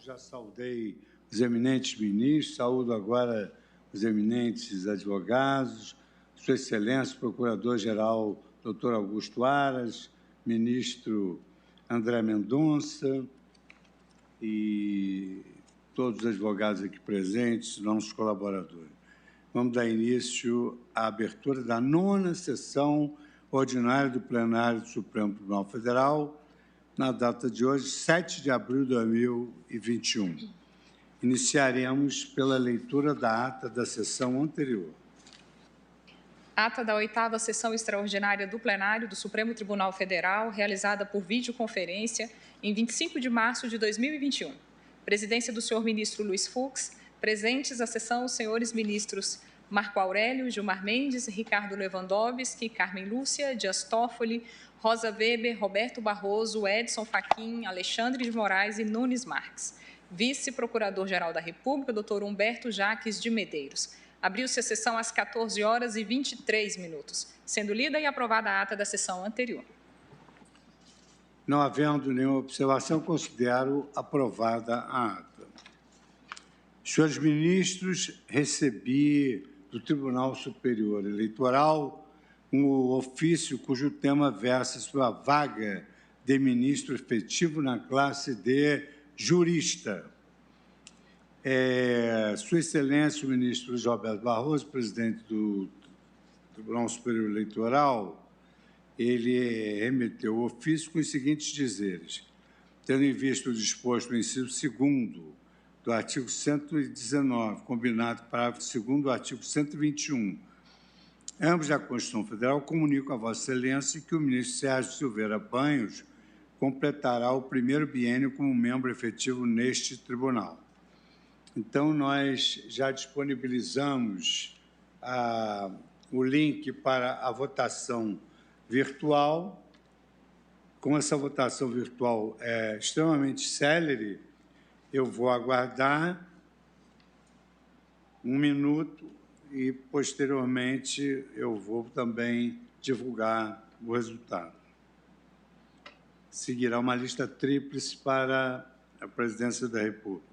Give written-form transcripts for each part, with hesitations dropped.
Já saudei os eminentes ministros, saúdo agora os eminentes advogados, Sua Excelência, Procurador-Geral Dr. Augusto Aras, Ministro André Mendonça e todos os advogados aqui presentes, nossos colaboradores. Vamos dar início à abertura da 9ª sessão ordinária do plenário do Supremo Tribunal Federal, na data de hoje, 7 de abril de 2021. Iniciaremos pela leitura da ata da sessão anterior. Ata da 8ª sessão extraordinária do plenário do Supremo Tribunal Federal, realizada por videoconferência em 25 de março de 2021. Presidência do senhor ministro Luiz Fux. Presentes à sessão os senhores ministros Marco Aurélio, Gilmar Mendes, Ricardo Lewandowski, Carmen Lúcia, Dias Toffoli, Rosa Weber, Roberto Barroso, Edson Fachin, Alexandre de Moraes e Nunes Marques. Vice-Procurador-Geral da República, Dr. Humberto Jaques de Medeiros. Abriu-se a sessão às 14h23, sendo lida e aprovada a ata da sessão anterior. Não havendo nenhuma observação, considero aprovada a ata. Senhores ministros, recebi do Tribunal Superior Eleitoral um ofício cujo tema versa sobre a vaga de ministro efetivo na classe de jurista. Sua Excelência, o ministro Luiz Roberto Barroso, presidente do Tribunal Superior Eleitoral, ele remeteu o ofício com os seguintes dizeres: tendo em vista o disposto no inciso 2º do artigo 119, combinado com o parágrafo 2º do artigo 121, ambos da Constituição Federal, comunico a Vossa Excelência que o ministro Sérgio Silveira Banhos completará o primeiro biênio como membro efetivo neste tribunal. Então, nós já disponibilizamos o link para a votação virtual. Como essa votação virtual é extremamente célere, eu vou aguardar 1 minuto e, posteriormente, eu vou também divulgar o resultado. Seguirá uma lista tríplice para a Presidência da República.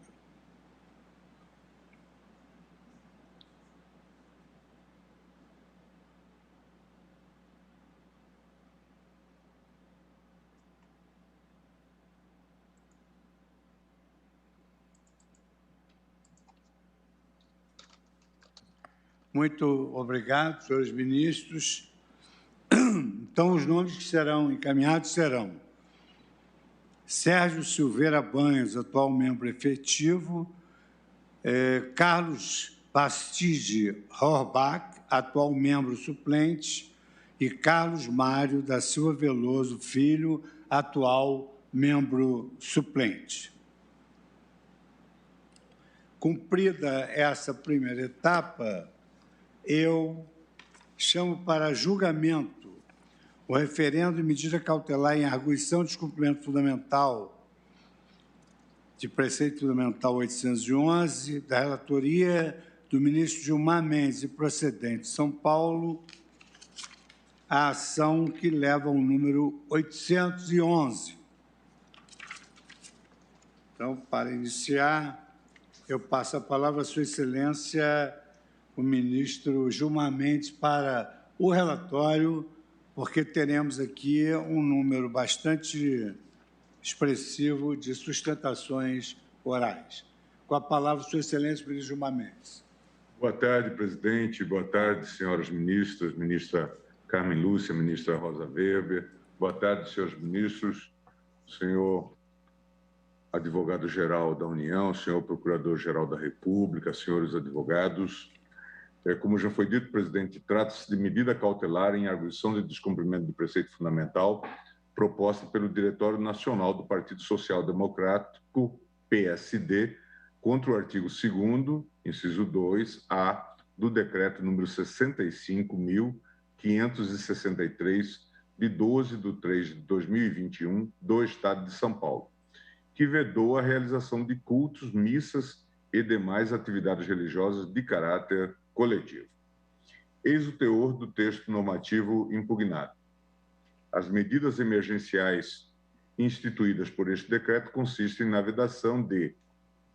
Muito obrigado, senhores ministros. Então, os nomes que serão encaminhados serão Sérgio Silveira Banhos, atual membro efetivo, Carlos Bastide Horbach, atual membro suplente, e Carlos Mário da Silva Veloso Filho, atual membro suplente. Cumprida essa primeira etapa, eu chamo para julgamento o referendo de medida cautelar em arguição de descumprimento fundamental de preceito fundamental 811, da relatoria do ministro Gilmar Mendes e procedente de São Paulo, a ação que leva ao número 811. Então, para iniciar, eu passo a palavra à Sua Excelência, o ministro Gilmar Mendes, para o relatório, porque teremos aqui um número bastante expressivo de sustentações orais. Com a palavra, Sua Excelência, o ministro Gilmar Mendes. Boa tarde, presidente. Boa tarde, senhoras ministras, ministra Carmen Lúcia, ministra Rosa Weber. Boa tarde, senhores ministros, senhor advogado-geral da União, senhor procurador-geral da República, senhores advogados. Como já foi dito, presidente, trata-se de medida cautelar em arguição de descumprimento de preceito fundamental proposta pelo Diretório Nacional do Partido Social Democrático, PSD, contra o artigo 2º, inciso 2A, do Decreto número 65.563, de 12/3/2021, do Estado de São Paulo, que vedou a realização de cultos, missas e demais atividades religiosas de caráter coletivo. Eis o teor do texto normativo impugnado. As medidas emergenciais instituídas por este decreto consistem na vedação de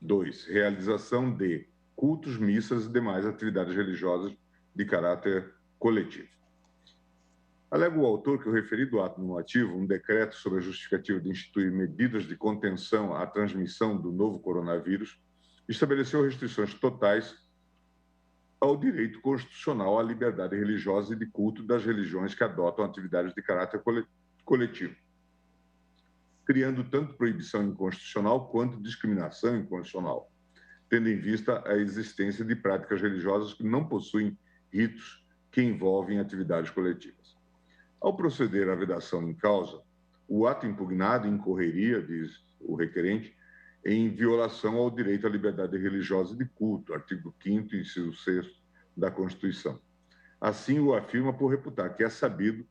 2. Realização de cultos, missas e demais atividades religiosas de caráter coletivo. Alega o autor que o referido ato normativo, um decreto sobre a justificativa de instituir medidas de contenção à transmissão do novo coronavírus, estabeleceu restrições totais ao direito constitucional à liberdade religiosa e de culto das religiões que adotam atividades de caráter coletivo, criando tanto proibição inconstitucional quanto discriminação inconstitucional, tendo em vista a existência de práticas religiosas que não possuem ritos que envolvem atividades coletivas. Ao proceder à vedação em causa, o ato impugnado incorreria, diz o requerente, em violação ao direito à liberdade religiosa e de culto, artigo 5º, inciso 6º da Constituição. Assim o afirma por reputar que é sabido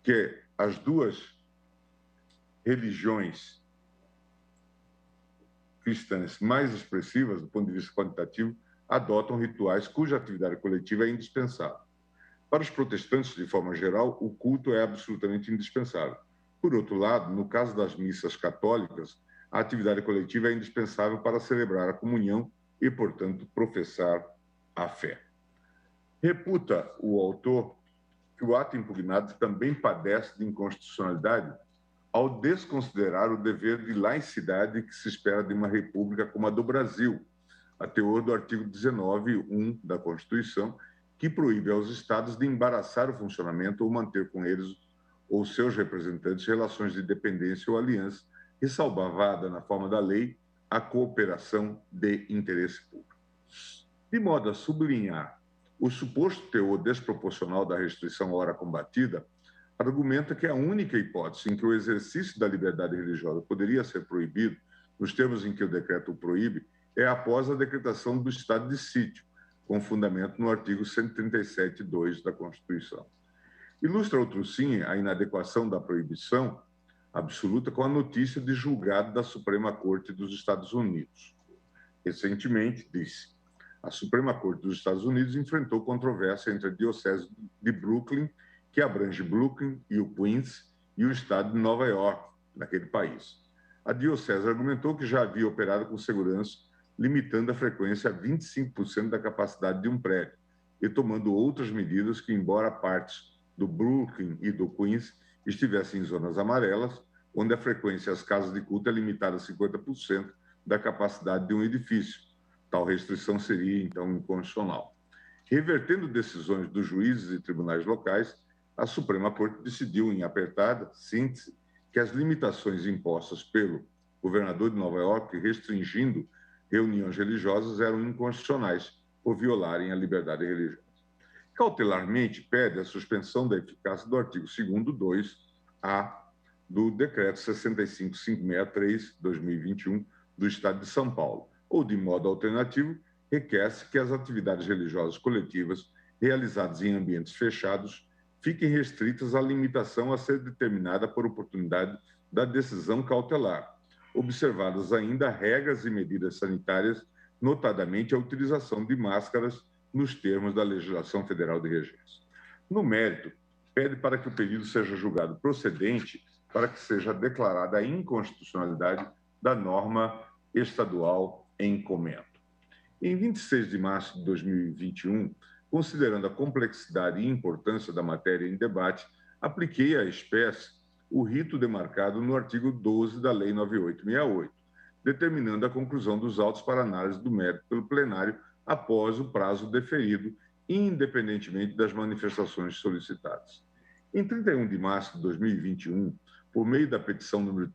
que as duas religiões cristãs mais expressivas, do ponto de vista quantitativo, adotam rituais cuja atividade coletiva é indispensável. Para os protestantes, de forma geral, o culto é absolutamente indispensável. Por outro lado, no caso das missas católicas, a atividade coletiva é indispensável para celebrar a comunhão e, portanto, professar a fé. Reputa o autor que o ato impugnado também padece de inconstitucionalidade ao desconsiderar o dever de laicidade que se espera de uma república como a do Brasil, a teor do artigo 19(1) da Constituição, que proíbe aos estados de embaraçar o funcionamento ou manter com eles ou seus representantes relações de dependência ou aliança, ressalvada na forma da lei a cooperação de interesse público. De modo a sublinhar o suposto teor desproporcional da restrição à hora combatida, argumenta que a única hipótese em que o exercício da liberdade religiosa poderia ser proibido, nos termos em que o decreto o proíbe, é após a decretação do estado de sítio, com fundamento no artigo 137(2) da Constituição. Ilustra outro sim a inadequação da proibição absoluta com a notícia de julgado da Suprema Corte dos Estados Unidos. Recentemente, disse, a Suprema Corte dos Estados Unidos enfrentou controvérsia entre a Diocese de Brooklyn, que abrange Brooklyn e o Queens, e o estado de Nova York, naquele país. A Diocese argumentou que já havia operado com segurança, limitando a frequência a 25% da capacidade de um prédio e tomando outras medidas que, embora partes do Brooklyn e do Queens estivessem em zonas amarelas, onde a frequência às casas de culto é limitada a 50% da capacidade de um edifício. Tal restrição seria, então, inconstitucional. Revertendo decisões dos juízes e tribunais locais, a Suprema Corte decidiu, em apertada síntese, que as limitações impostas pelo governador de Nova York, restringindo reuniões religiosas, eram inconstitucionais por violarem a liberdade religiosa. Cautelarmente, pede a suspensão da eficácia do artigo 2º, 2A, do Decreto 65.563/2021 do Estado de São Paulo, ou, de modo alternativo, requer-se que as atividades religiosas coletivas realizadas em ambientes fechados fiquem restritas à limitação a ser determinada por oportunidade da decisão cautelar, observadas ainda regras e medidas sanitárias, notadamente a utilização de máscaras nos termos da legislação federal de regência. No mérito, pede para que o pedido seja julgado procedente para que seja declarada a inconstitucionalidade da norma estadual em comento. Em 26 de março de 2021, considerando a complexidade e importância da matéria em debate, apliquei à espécie o rito demarcado no artigo 12 da Lei 9868, determinando a conclusão dos autos para análise do mérito pelo plenário após o prazo deferido, independentemente das manifestações solicitadas. Em 31 de março de 2021, por meio da petição número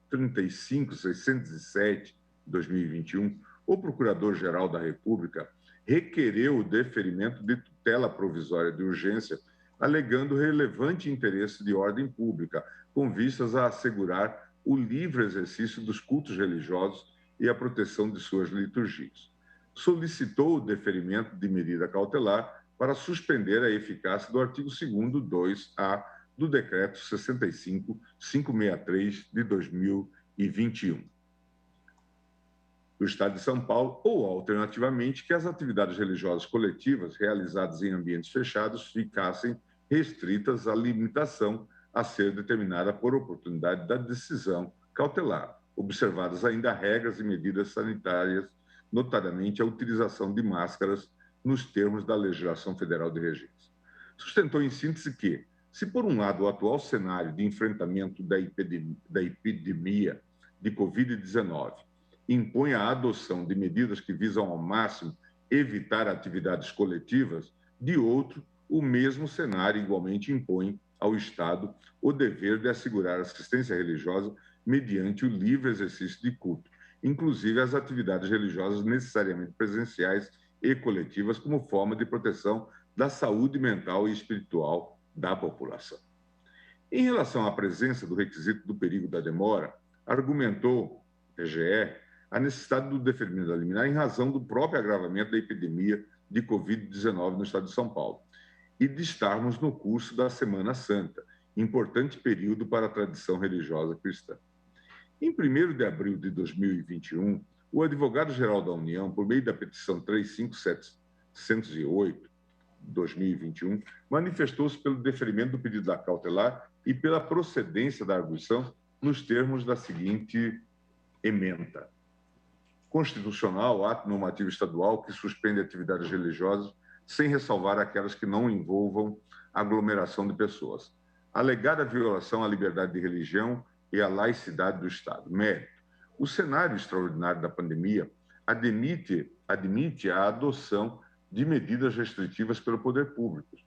35607/2021, o Procurador-Geral da República requereu o deferimento de tutela provisória de urgência, alegando relevante interesse de ordem pública, com vistas a assegurar o livre exercício dos cultos religiosos e a proteção de suas liturgias. Solicitou o deferimento de medida cautelar para suspender a eficácia do artigo 2º, 2A, do Decreto 65.563/2021 do Estado de São Paulo, ou, alternativamente, que as atividades religiosas coletivas realizadas em ambientes fechados ficassem restritas à limitação a ser determinada por oportunidade da decisão cautelar, observadas ainda regras e medidas sanitárias, notadamente a utilização de máscaras nos termos da legislação federal de regência. Sustentou em síntese que, se por um lado o atual cenário de enfrentamento da epidemia de Covid-19 impõe a adoção de medidas que visam ao máximo evitar atividades coletivas, de outro, o mesmo cenário igualmente impõe ao Estado o dever de assegurar assistência religiosa mediante o livre exercício de culto, inclusive as atividades religiosas necessariamente presenciais e coletivas como forma de proteção da saúde mental e espiritual da população. Em relação à presença do requisito do perigo da demora, argumentou PGE a necessidade do deferimento da liminar em razão do próprio agravamento da epidemia de Covid-19 no estado de São Paulo e de estarmos no curso da Semana Santa, importante período para a tradição religiosa cristã. Em 1º de abril de 2021, o advogado-geral da União, por meio da petição 35708/2021, manifestou-se pelo deferimento do pedido da cautelar e pela procedência da arguição nos termos da seguinte ementa: constitucional, ato normativo estadual que suspende atividades religiosas sem ressalvar aquelas que não envolvam aglomeração de pessoas. Alegada violação à liberdade de religião e à laicidade do Estado. Mérito: o cenário extraordinário da pandemia admite a adoção de medidas restritivas pelo poder público,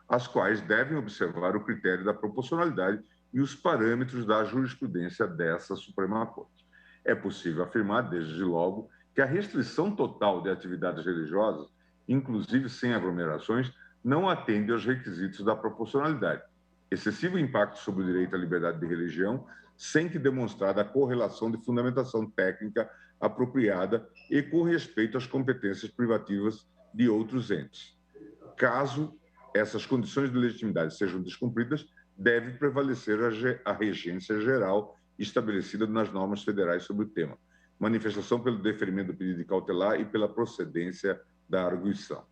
as quais devem observar o critério da proporcionalidade e os parâmetros da jurisprudência dessa Suprema Corte. É possível afirmar, desde logo, que a restrição total de atividades religiosas, inclusive sem aglomerações, não atende aos requisitos da proporcionalidade. Excessivo impacto sobre o direito à liberdade de religião, sem que demonstrada a correlação de fundamentação técnica apropriada e com respeito às competências privativas de outros entes. Caso essas condições de legitimidade sejam descumpridas, deve prevalecer a regência geral estabelecida nas normas federais sobre o tema. Manifestação pelo deferimento do pedido de cautelar e pela procedência da arguição.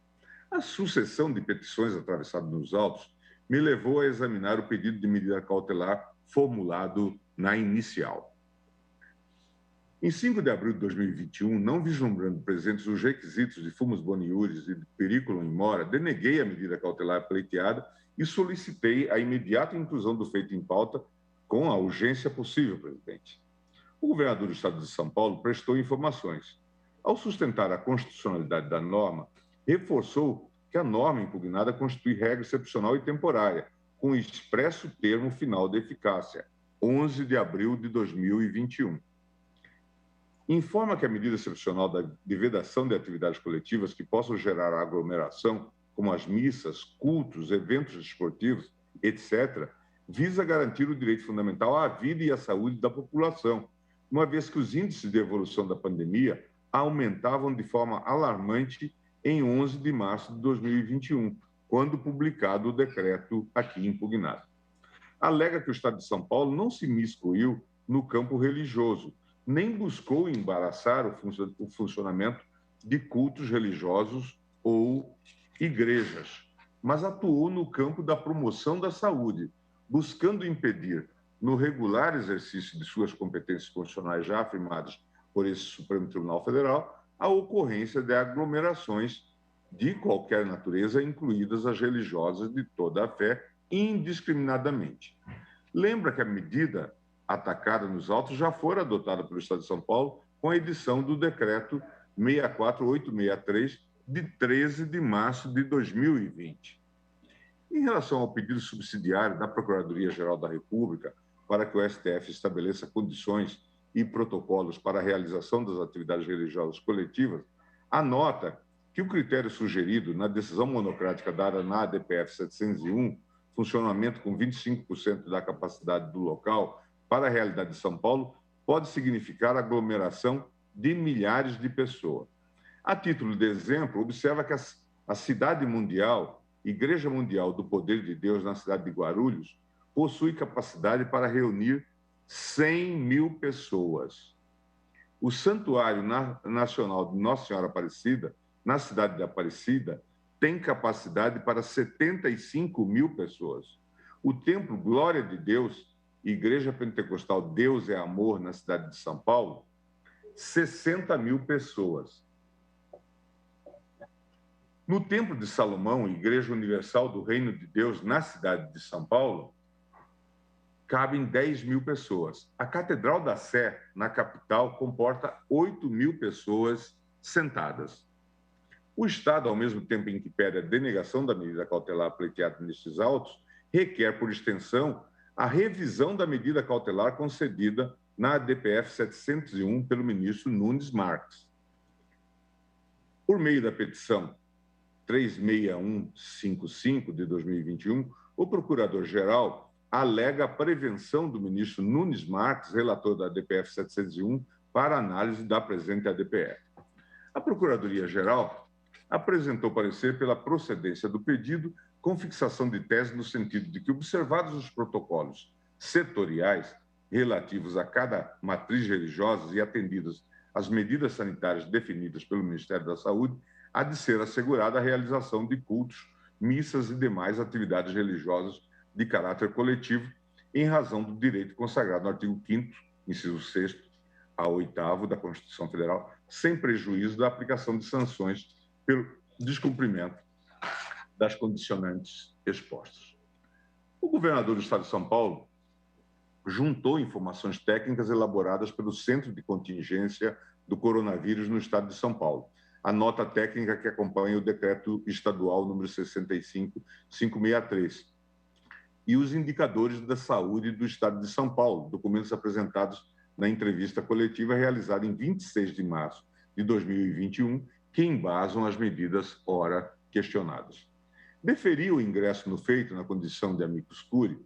A sucessão de petições atravessadas nos autos me levou a examinar o pedido de medida cautelar formulado na inicial. Em 5 de abril de 2021, não vislumbrando presentes os requisitos de fumus boni iuris e de periculum in mora, deneguei a medida cautelar pleiteada e solicitei a imediata inclusão do feito em pauta com a urgência possível, presidente. O governador do Estado de São Paulo prestou informações. Ao sustentar a constitucionalidade da norma, reforçou que a norma impugnada constitui regra excepcional e temporária, com expresso termo final de eficácia, 11 de abril de 2021. Informa que a medida excepcional de vedação de atividades coletivas que possam gerar aglomeração, como as missas, cultos, eventos esportivos, etc., visa garantir o direito fundamental à vida e à saúde da população, uma vez que os índices de evolução da pandemia aumentavam de forma alarmante em 11 de março de 2021, quando publicado o decreto aqui impugnado. Alega que o Estado de São Paulo não se miscuiu no campo religioso, nem buscou embaraçar o funcionamento de cultos religiosos ou igrejas, mas atuou no campo da promoção da saúde, buscando impedir, no regular exercício de suas competências constitucionais já afirmadas por esse Supremo Tribunal Federal, a ocorrência de aglomerações de qualquer natureza, incluídas as religiosas de toda a fé, indiscriminadamente. Lembra que a medida atacada nos autos já fora adotada pelo Estado de São Paulo com a edição do decreto 64863, de 13 de março de 2020. Em relação ao pedido subsidiário da Procuradoria-Geral da República para que o STF estabeleça condições e protocolos para a realização das atividades religiosas coletivas, anota que o critério sugerido na decisão monocrática dada na ADPF 701, funcionamento com 25% da capacidade do local para a realidade de São Paulo, pode significar aglomeração de milhares de pessoas. A título de exemplo, observa que a cidade mundial, Igreja Mundial do Poder de Deus na cidade de Guarulhos, possui capacidade para reunir 100 mil pessoas. O Santuário Nacional de Nossa Senhora Aparecida, na cidade de Aparecida, tem capacidade para 75 mil pessoas. O Templo Glória de Deus, Igreja Pentecostal Deus é Amor, na cidade de São Paulo, 60 mil pessoas. No Templo de Salomão, Igreja Universal do Reino de Deus, na cidade de São Paulo, cabem 10 mil pessoas. A Catedral da Sé, na capital, comporta 8 mil pessoas sentadas. O Estado, ao mesmo tempo em que pede a denegação da medida cautelar pleiteada nestes autos, requer, por extensão, a revisão da medida cautelar concedida na ADPF 701 pelo ministro Nunes Marques. Por meio da petição 36155 de 2021, o Procurador-Geral alega a prevenção do ministro Nunes Marques, relator da ADPF 701, para análise da presente ADPF. A Procuradoria-Geral apresentou parecer pela procedência do pedido com fixação de tese no sentido de que, observados os protocolos setoriais relativos a cada matriz religiosa e atendidas as medidas sanitárias definidas pelo Ministério da Saúde, há de ser assegurada a realização de cultos, missas e demais atividades religiosas de caráter coletivo, em razão do direito consagrado no artigo 5º, inciso 6º, a 8º da Constituição Federal, sem prejuízo da aplicação de sanções pelo descumprimento das condicionantes expostas. O governador do Estado de São Paulo juntou informações técnicas elaboradas pelo Centro de Contingência do Coronavírus no Estado de São Paulo, a nota técnica que acompanha o decreto estadual número 65563, e os indicadores da saúde do Estado de São Paulo, documentos apresentados na entrevista coletiva realizada em 26 de março de 2021, que embasam as medidas ora questionadas. Deferiu o ingresso no feito na condição de amicus curiae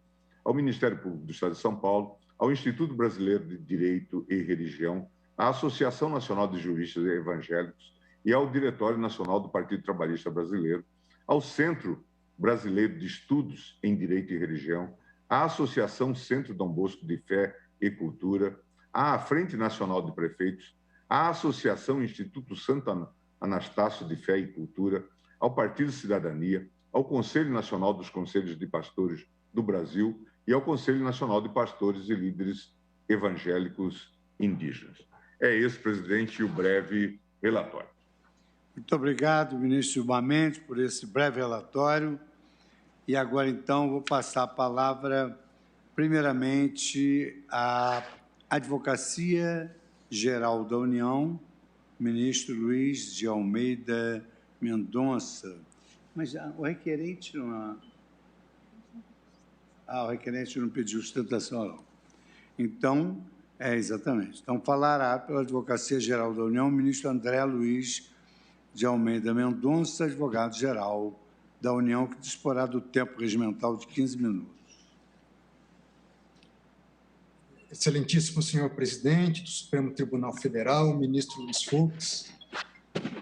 ao Ministério Público do Estado de São Paulo, ao Instituto Brasileiro de Direito e Religião, à Associação Nacional de Juristas Evangélicos e ao Diretório Nacional do Partido Trabalhista Brasileiro, ao Centro Brasileiro de Estudos em Direito e Religião, à Associação Centro Dom Bosco de Fé e Cultura, à Frente Nacional de Prefeitos, à Associação Instituto Santo Anastácio de Fé e Cultura, ao Partido Cidadania, ao Conselho Nacional dos Conselhos de Pastores do Brasil e ao Conselho Nacional de Pastores e Líderes Evangélicos Indígenas. É esse, presidente, o breve relatório. Muito obrigado, ministro Gilmar Mendes, por esse breve relatório. E agora, então, vou passar a palavra, primeiramente, à Advocacia Geral da União, ministro Luiz de Almeida Mendonça. Mas o requerente não... o requerente não pediu sustentação, não. Então, exatamente. Então, falará pela Advocacia Geral da União o ministro André Luiz de Almeida Mendonça, advogado-geral da União, que disporá do tempo regimental de 15 minutos. Excelentíssimo senhor presidente do Supremo Tribunal Federal, ministro Luiz Fux,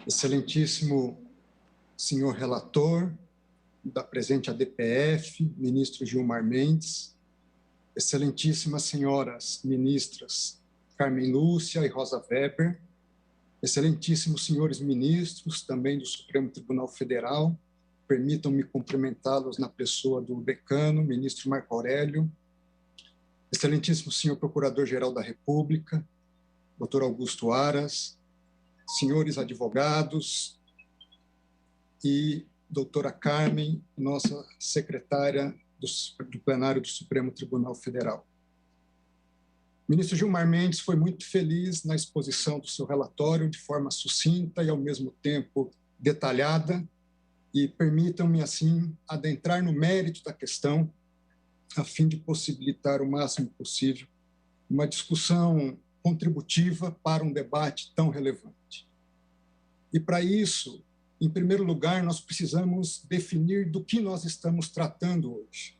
excelentíssimo senhor relator da presente ADPF, ministro Gilmar Mendes, excelentíssimas senhoras ministras Carmen Lúcia e Rosa Weber, excelentíssimos senhores ministros, também do Supremo Tribunal Federal, permitam-me cumprimentá-los na pessoa do decano, ministro Marco Aurélio, excelentíssimo senhor Procurador-Geral da República, doutor Augusto Aras, senhores advogados e doutora Carmen, nossa secretária do plenário do Supremo Tribunal Federal. O ministro Gilmar Mendes foi muito feliz na exposição do seu relatório, de forma sucinta e, ao mesmo tempo, detalhada, e permitam-me, assim, adentrar no mérito da questão, a fim de possibilitar o máximo possível uma discussão contributiva para um debate tão relevante. E, para isso, em primeiro lugar, nós precisamos definir do que nós estamos tratando hoje.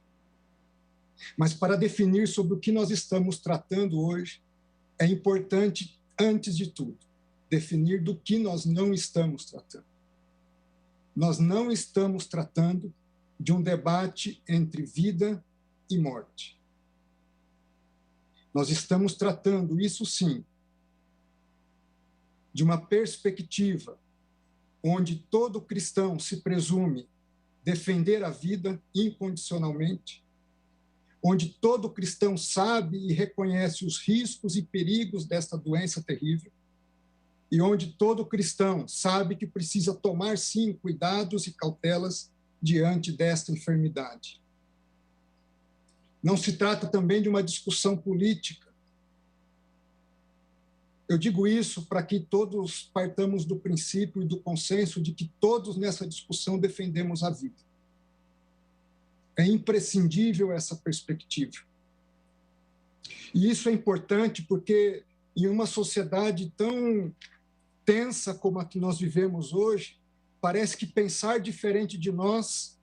Mas, para definir sobre o que nós estamos tratando hoje, é importante, antes de tudo, definir do que nós não estamos tratando. Nós não estamos tratando de um debate entre vida e morte. Nós estamos tratando, isso sim, de uma perspectiva onde todo cristão se presume defender a vida incondicionalmente, onde todo cristão sabe e reconhece os riscos e perigos desta doença terrível, e onde todo cristão sabe que precisa tomar, sim, cuidados e cautelas diante desta enfermidade. Não se trata também de uma discussão política. Eu digo isso para que todos partamos do princípio e do consenso de que todos nessa discussão defendemos a vida. É imprescindível essa perspectiva. E isso é importante porque, em uma sociedade tão tensa como a que nós vivemos hoje, parece que pensar diferente de nós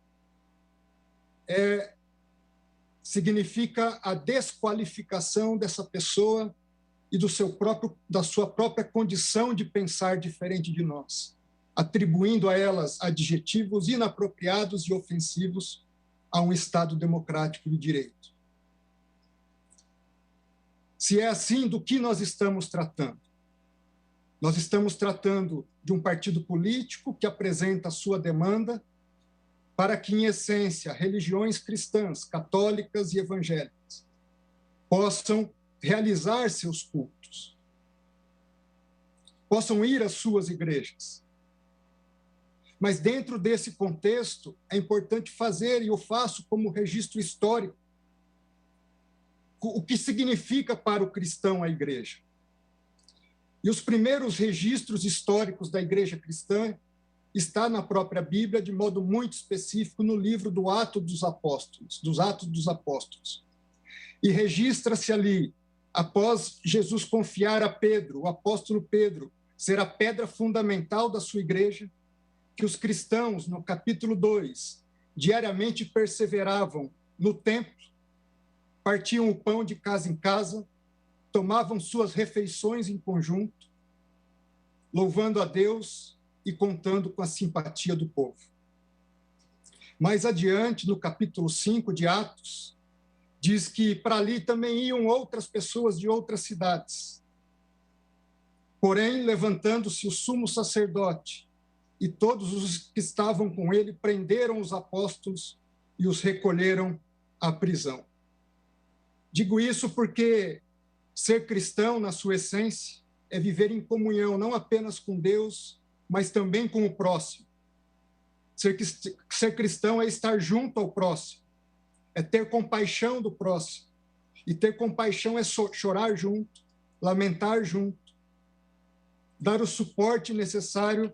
significa a desqualificação dessa pessoa e da sua própria condição de pensar diferente de nós, atribuindo a elas adjetivos inapropriados e ofensivos a um Estado democrático de direito. Se é assim, do que nós estamos tratando? Nós estamos tratando de um partido político que apresenta a sua demanda para que, em essência, religiões cristãs, católicas e evangélicas possam realizar seus cultos, possam ir às suas igrejas. Mas, dentro desse contexto, é importante fazer, e eu faço como registro histórico, o que significa para o cristão a igreja. E os primeiros registros históricos da igreja cristã está na própria Bíblia, de modo muito específico, no livro dos Atos dos Apóstolos. E registra-se ali, após Jesus confiar a Pedro, o apóstolo Pedro, ser a pedra fundamental da sua igreja, que os cristãos, no capítulo 2, diariamente perseveravam no templo, partiam o pão de casa em casa, tomavam suas refeições em conjunto, louvando a Deus e contando com a simpatia do povo. Mais adiante, no capítulo 5 de Atos, diz que para ali também iam outras pessoas de outras cidades. Porém, levantando-se o sumo sacerdote e todos os que estavam com ele, prenderam os apóstolos e os recolheram à prisão. Digo isso porque ser cristão, na sua essência, é viver em comunhão não apenas com Deus, mas também com o próximo. Ser cristão é estar junto ao próximo, é ter compaixão do próximo. E ter compaixão é chorar junto, lamentar junto, dar o suporte necessário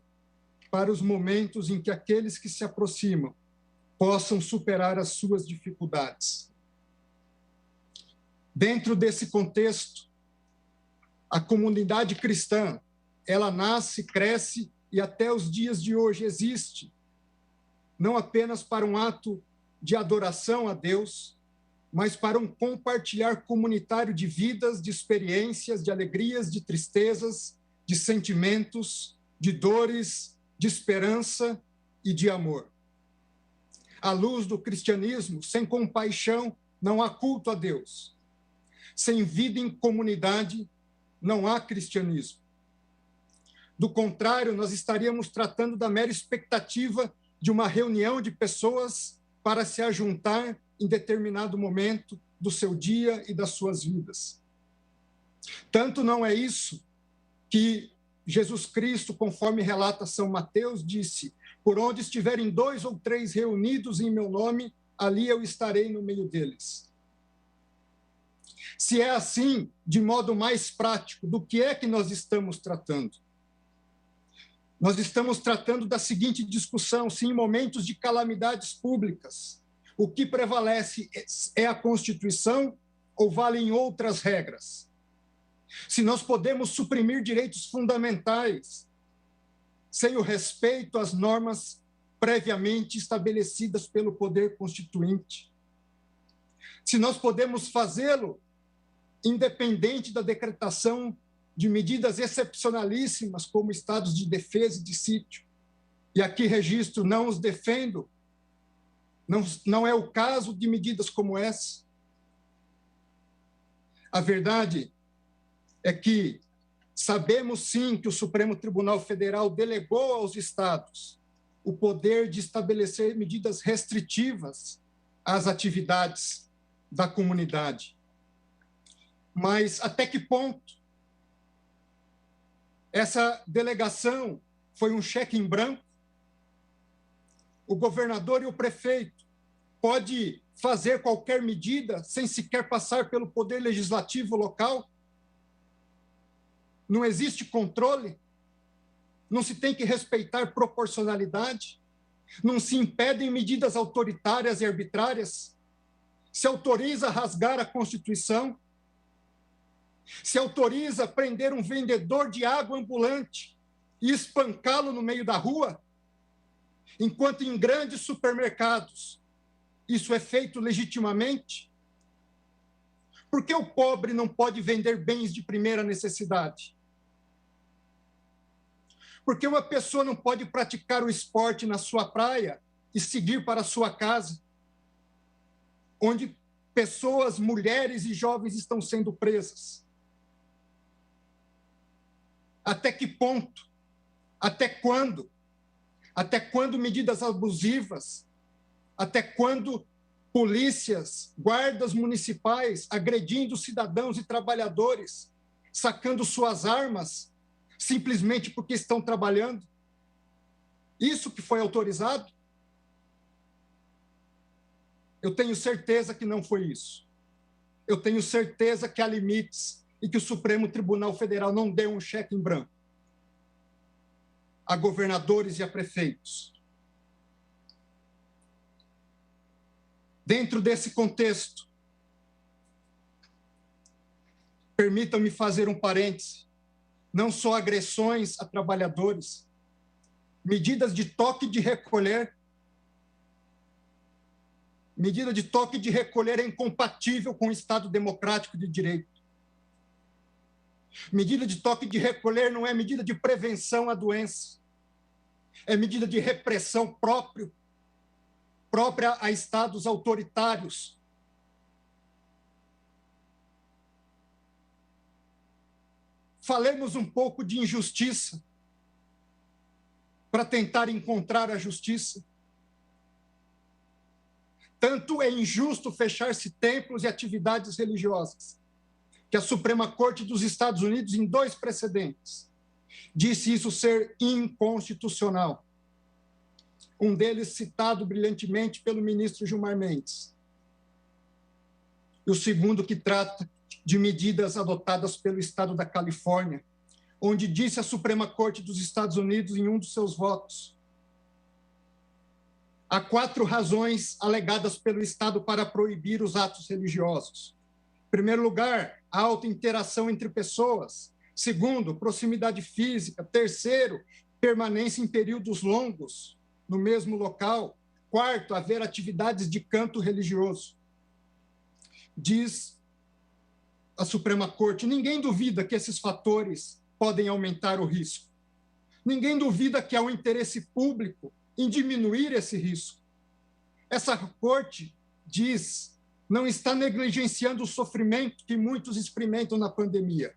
para os momentos em que aqueles que se aproximam possam superar as suas dificuldades. Dentro desse contexto, a comunidade cristã, ela nasce, cresce e até os dias de hoje existe, não apenas para um ato de adoração a Deus, mas para um compartilhar comunitário de vidas, de experiências, de alegrias, de tristezas, de sentimentos, de dores, de esperança e de amor. À luz do cristianismo, sem compaixão, não há culto a Deus. Sem vida em comunidade, não há cristianismo. Do contrário, nós estaríamos tratando da mera expectativa de uma reunião de pessoas para se ajuntar em determinado momento do seu dia e das suas vidas. Tanto não é isso que Jesus Cristo, conforme relata São Mateus, disse: por onde estiverem 2 ou 3 reunidos em meu nome, ali eu estarei no meio deles. Se é assim, de modo mais prático, do que é que nós estamos tratando? Nós estamos tratando da seguinte discussão: se em momentos de calamidades públicas, o que prevalece é a Constituição ou valem outras regras? Se nós podemos suprimir direitos fundamentais sem o respeito às normas previamente estabelecidas pelo poder constituinte. Se nós podemos fazê-lo independente da decretação de medidas excepcionalíssimas, como estados de defesa e de sítio. E aqui registro, não os defendo, não é o caso de medidas como essa. A verdade é que sabemos, sim, que o Supremo Tribunal Federal delegou aos estados o poder de estabelecer medidas restritivas às atividades da comunidade. Mas até que ponto essa delegação foi um cheque em branco? O governador e o prefeito podem fazer qualquer medida sem sequer passar pelo poder legislativo local? Não existe controle? Não se tem que respeitar proporcionalidade? Não se impedem medidas autoritárias e arbitrárias? Se autoriza a rasgar a Constituição? Se autoriza a prender um vendedor de água ambulante e espancá-lo no meio da rua? Enquanto em grandes supermercados isso é feito legitimamente? Por que o pobre não pode vender bens de primeira necessidade? Por que uma pessoa não pode praticar o esporte na sua praia e seguir para a sua casa, onde pessoas, mulheres e jovens estão sendo presas? Até que ponto? Até quando? Até quando medidas abusivas? Até quando polícias, guardas municipais agredindo cidadãos e trabalhadores, sacando suas armas, simplesmente porque estão trabalhando? Isso que foi autorizado? Eu tenho certeza que não foi isso. Eu tenho certeza que há limites e que o Supremo Tribunal Federal não deu um cheque em branco a governadores e a prefeitos. Dentro desse contexto, permitam-me fazer um parêntese. Não só agressões a trabalhadores, medidas de toque de recolher. Medida de toque de recolher é incompatível com o Estado democrático de direito. Medida de toque de recolher não é medida de prevenção à doença. É medida de repressão própria a estados autoritários. Falemos um pouco de injustiça para tentar encontrar a justiça. Tanto é injusto fechar-se templos e atividades religiosas, que a Suprema Corte dos Estados Unidos, em 2 precedentes, disse isso ser inconstitucional. Um deles citado brilhantemente pelo ministro Gilmar Mendes. E o segundo que trata de medidas adotadas pelo Estado da Califórnia, onde disse a Suprema Corte dos Estados Unidos, em um dos seus votos, há 4 razões alegadas pelo Estado para proibir os atos religiosos. Em primeiro lugar, a alta interação entre pessoas. Segundo, proximidade física. Terceiro, permanência em períodos longos no mesmo local. Quarto, haver atividades de canto religioso. Diz a Suprema Corte, ninguém duvida que esses fatores podem aumentar o risco. Ninguém duvida que há um interesse público em diminuir esse risco. Essa Corte diz, não está negligenciando o sofrimento que muitos experimentam na pandemia.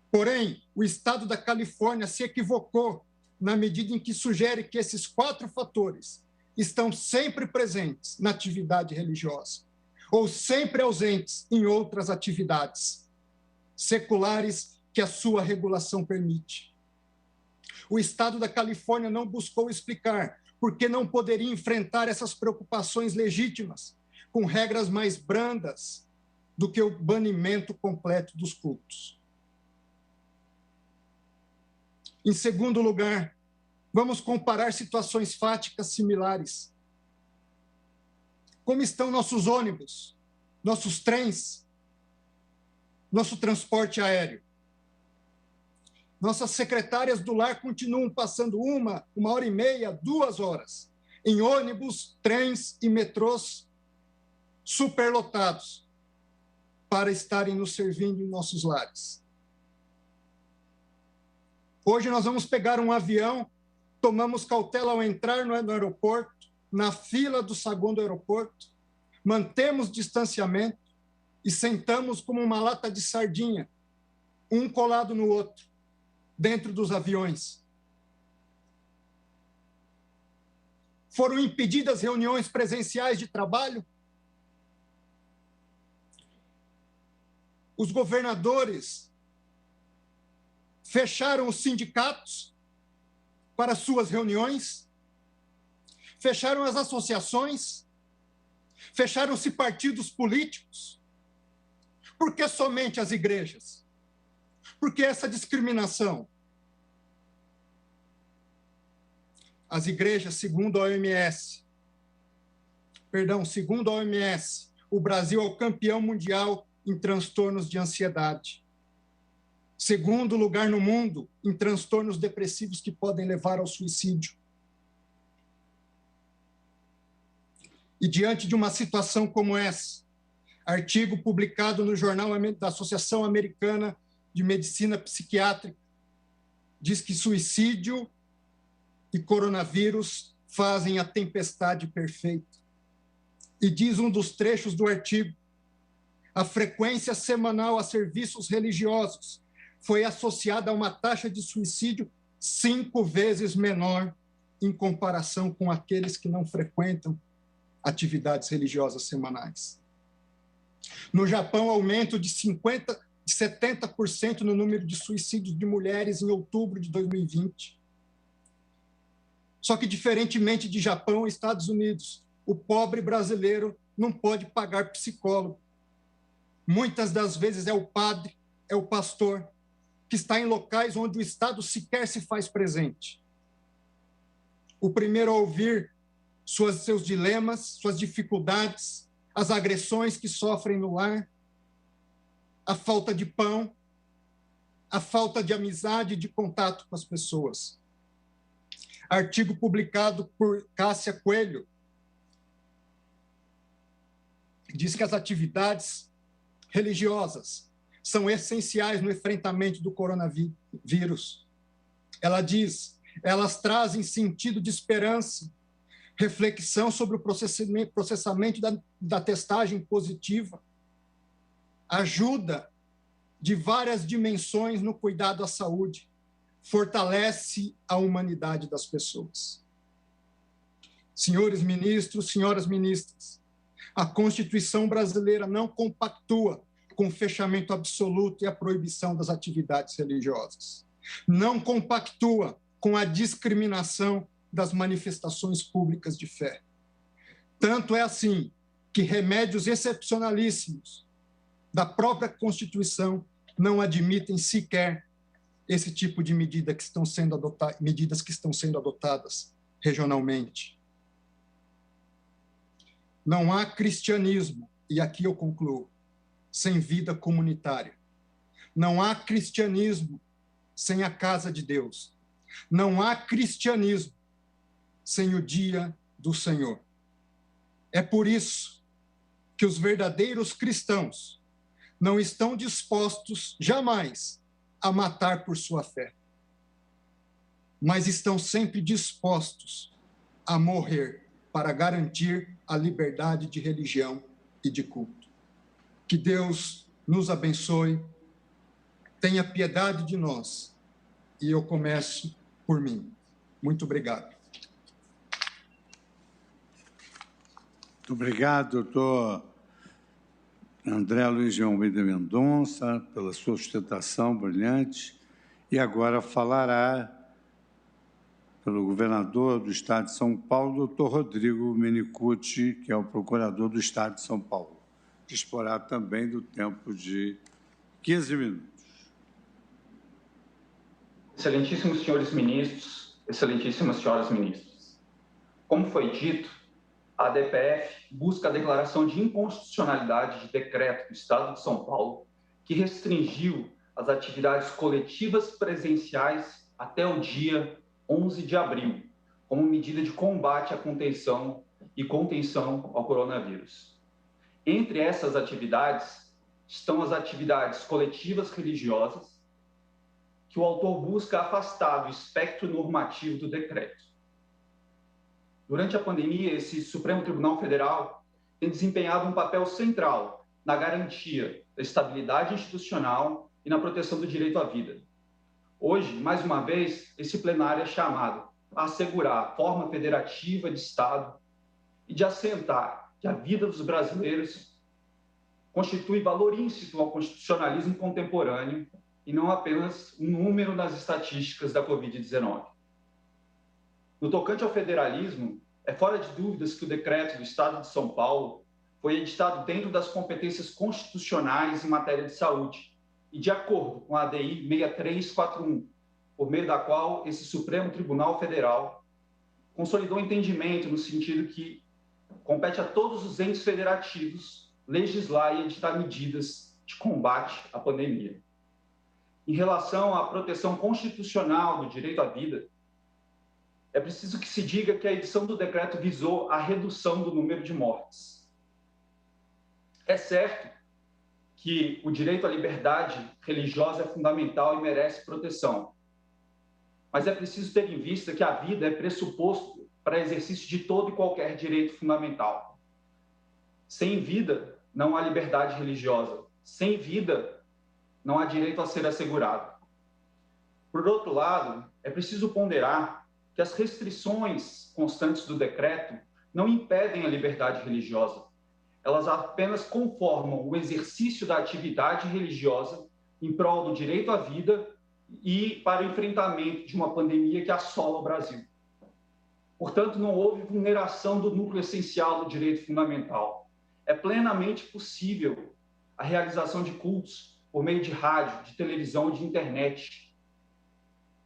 Porém, o Estado da Califórnia se equivocou na medida em que sugere que esses 4 fatores estão sempre presentes na atividade religiosa ou sempre ausentes em outras atividades seculares que a sua regulação permite. O Estado da Califórnia não buscou explicar por que não poderia enfrentar essas preocupações legítimas com regras mais brandas do que o banimento completo dos cultos. Em segundo lugar, vamos comparar situações fáticas similares. Como estão nossos ônibus, nossos trens, nosso transporte aéreo? Nossas secretárias do lar continuam passando 1h30, 2 horas, em ônibus, trens e metrôs superlotados para estarem nos servindo em nossos lares. Hoje nós vamos pegar um avião, tomamos cautela ao entrar no aeroporto, na fila do saguão do aeroporto, mantemos distanciamento e sentamos como uma lata de sardinha, um colado no outro, dentro dos aviões. Foram impedidas reuniões presenciais de trabalho? os governadores fecharam os sindicatos para suas reuniões, fecharam as associações, fecharam-se partidos políticos. Por que somente as igrejas? Por que essa discriminação? As igrejas, segundo a OMS, o Brasil é o campeão mundial em transtornos de ansiedade. Segundo lugar no mundo em transtornos depressivos que podem levar ao suicídio. E diante de uma situação como essa, artigo publicado no Jornal da Associação Americana de Medicina Psiquiátrica diz que suicídio e coronavírus fazem a tempestade perfeita. E diz um dos trechos do artigo: a frequência semanal a serviços religiosos foi associada a uma taxa de suicídio 5 vezes menor em comparação com aqueles que não frequentam atividades religiosas semanais. No Japão, aumento de 70% no número de suicídios de mulheres em outubro de 2020. Só que, diferentemente de Japão e Estados Unidos, o pobre brasileiro não pode pagar psicólogo. Muitas das vezes é o padre, é o pastor, que está em locais onde o Estado sequer se faz presente. O primeiro a ouvir seus dilemas, suas dificuldades, as agressões que sofrem no lar, a falta de pão, a falta de amizade e de contato com as pessoas. Artigo publicado por Cássia Coelho diz que as atividades religiosas são essenciais no enfrentamento do coronavírus. Ela diz, elas trazem sentido de esperança, reflexão sobre o processamento da testagem positiva, ajuda de várias dimensões no cuidado à saúde, fortalece a humanidade das pessoas. Senhores ministros, senhoras ministras, a Constituição brasileira não compactua com o fechamento absoluto e a proibição das atividades religiosas. Não compactua com a discriminação das manifestações públicas de fé. Tanto é assim que remédios excepcionalíssimos da própria Constituição não admitem sequer esse tipo de medidas que estão sendo adotadas regionalmente. Não há cristianismo, e aqui eu concluo, sem vida comunitária. Não há cristianismo sem a casa de Deus. Não há cristianismo sem o dia do Senhor. É por isso que os verdadeiros cristãos não estão dispostos jamais a matar por sua fé, mas estão sempre dispostos a morrer para garantir a liberdade de religião e de culto. Que Deus nos abençoe, tenha piedade de nós, e eu começo por mim. Muito obrigado. Muito obrigado, doutor André Luiz de Almeida Mendonça, pela sua sustentação brilhante. E agora falará pelo governador do Estado de São Paulo, doutor Rodrigo Menicucci, que é o procurador do Estado de São Paulo. Disporá também do tempo de 15 minutos. Excelentíssimos senhores ministros, excelentíssimas senhoras ministras. Como foi dito, a DPF busca a declaração de inconstitucionalidade de decreto do Estado de São Paulo que restringiu as atividades coletivas presenciais até o dia 11 de abril, como medida de combate à contenção ao coronavírus. Entre essas atividades estão as atividades coletivas religiosas, que o autor busca afastar do espectro normativo do decreto. Durante a pandemia, esse Supremo Tribunal Federal tem desempenhado um papel central na garantia da estabilidade institucional e na proteção do direito à vida. Hoje, mais uma vez, esse plenário é chamado a assegurar a forma federativa de Estado e de assentar que a vida dos brasileiros constitui valor íncito ao constitucionalismo contemporâneo e não apenas um número nas estatísticas da Covid-19. No tocante ao federalismo, é fora de dúvidas que o decreto do Estado de São Paulo foi editado dentro das competências constitucionais em matéria de saúde e de acordo com a ADI 6341, por meio da qual esse Supremo Tribunal Federal consolidou o entendimento no sentido que compete a todos os entes federativos legislar e editar medidas de combate à pandemia. Em relação à proteção constitucional do direito à vida, é preciso que se diga que a edição do decreto visou a redução do número de mortes. É certo que o direito à liberdade religiosa é fundamental e merece proteção, mas é preciso ter em vista que a vida é pressuposto para exercício de todo e qualquer direito fundamental. Sem vida, não há liberdade religiosa. Sem vida, não há direito a ser assegurado. Por outro lado, é preciso ponderar que as restrições constantes do decreto não impedem a liberdade religiosa. Elas apenas conformam o exercício da atividade religiosa em prol do direito à vida e para o enfrentamento de uma pandemia que assola o Brasil. Portanto, não houve vulneração do núcleo essencial do direito fundamental. É plenamente possível a realização de cultos por meio de rádio, de televisão e de internet,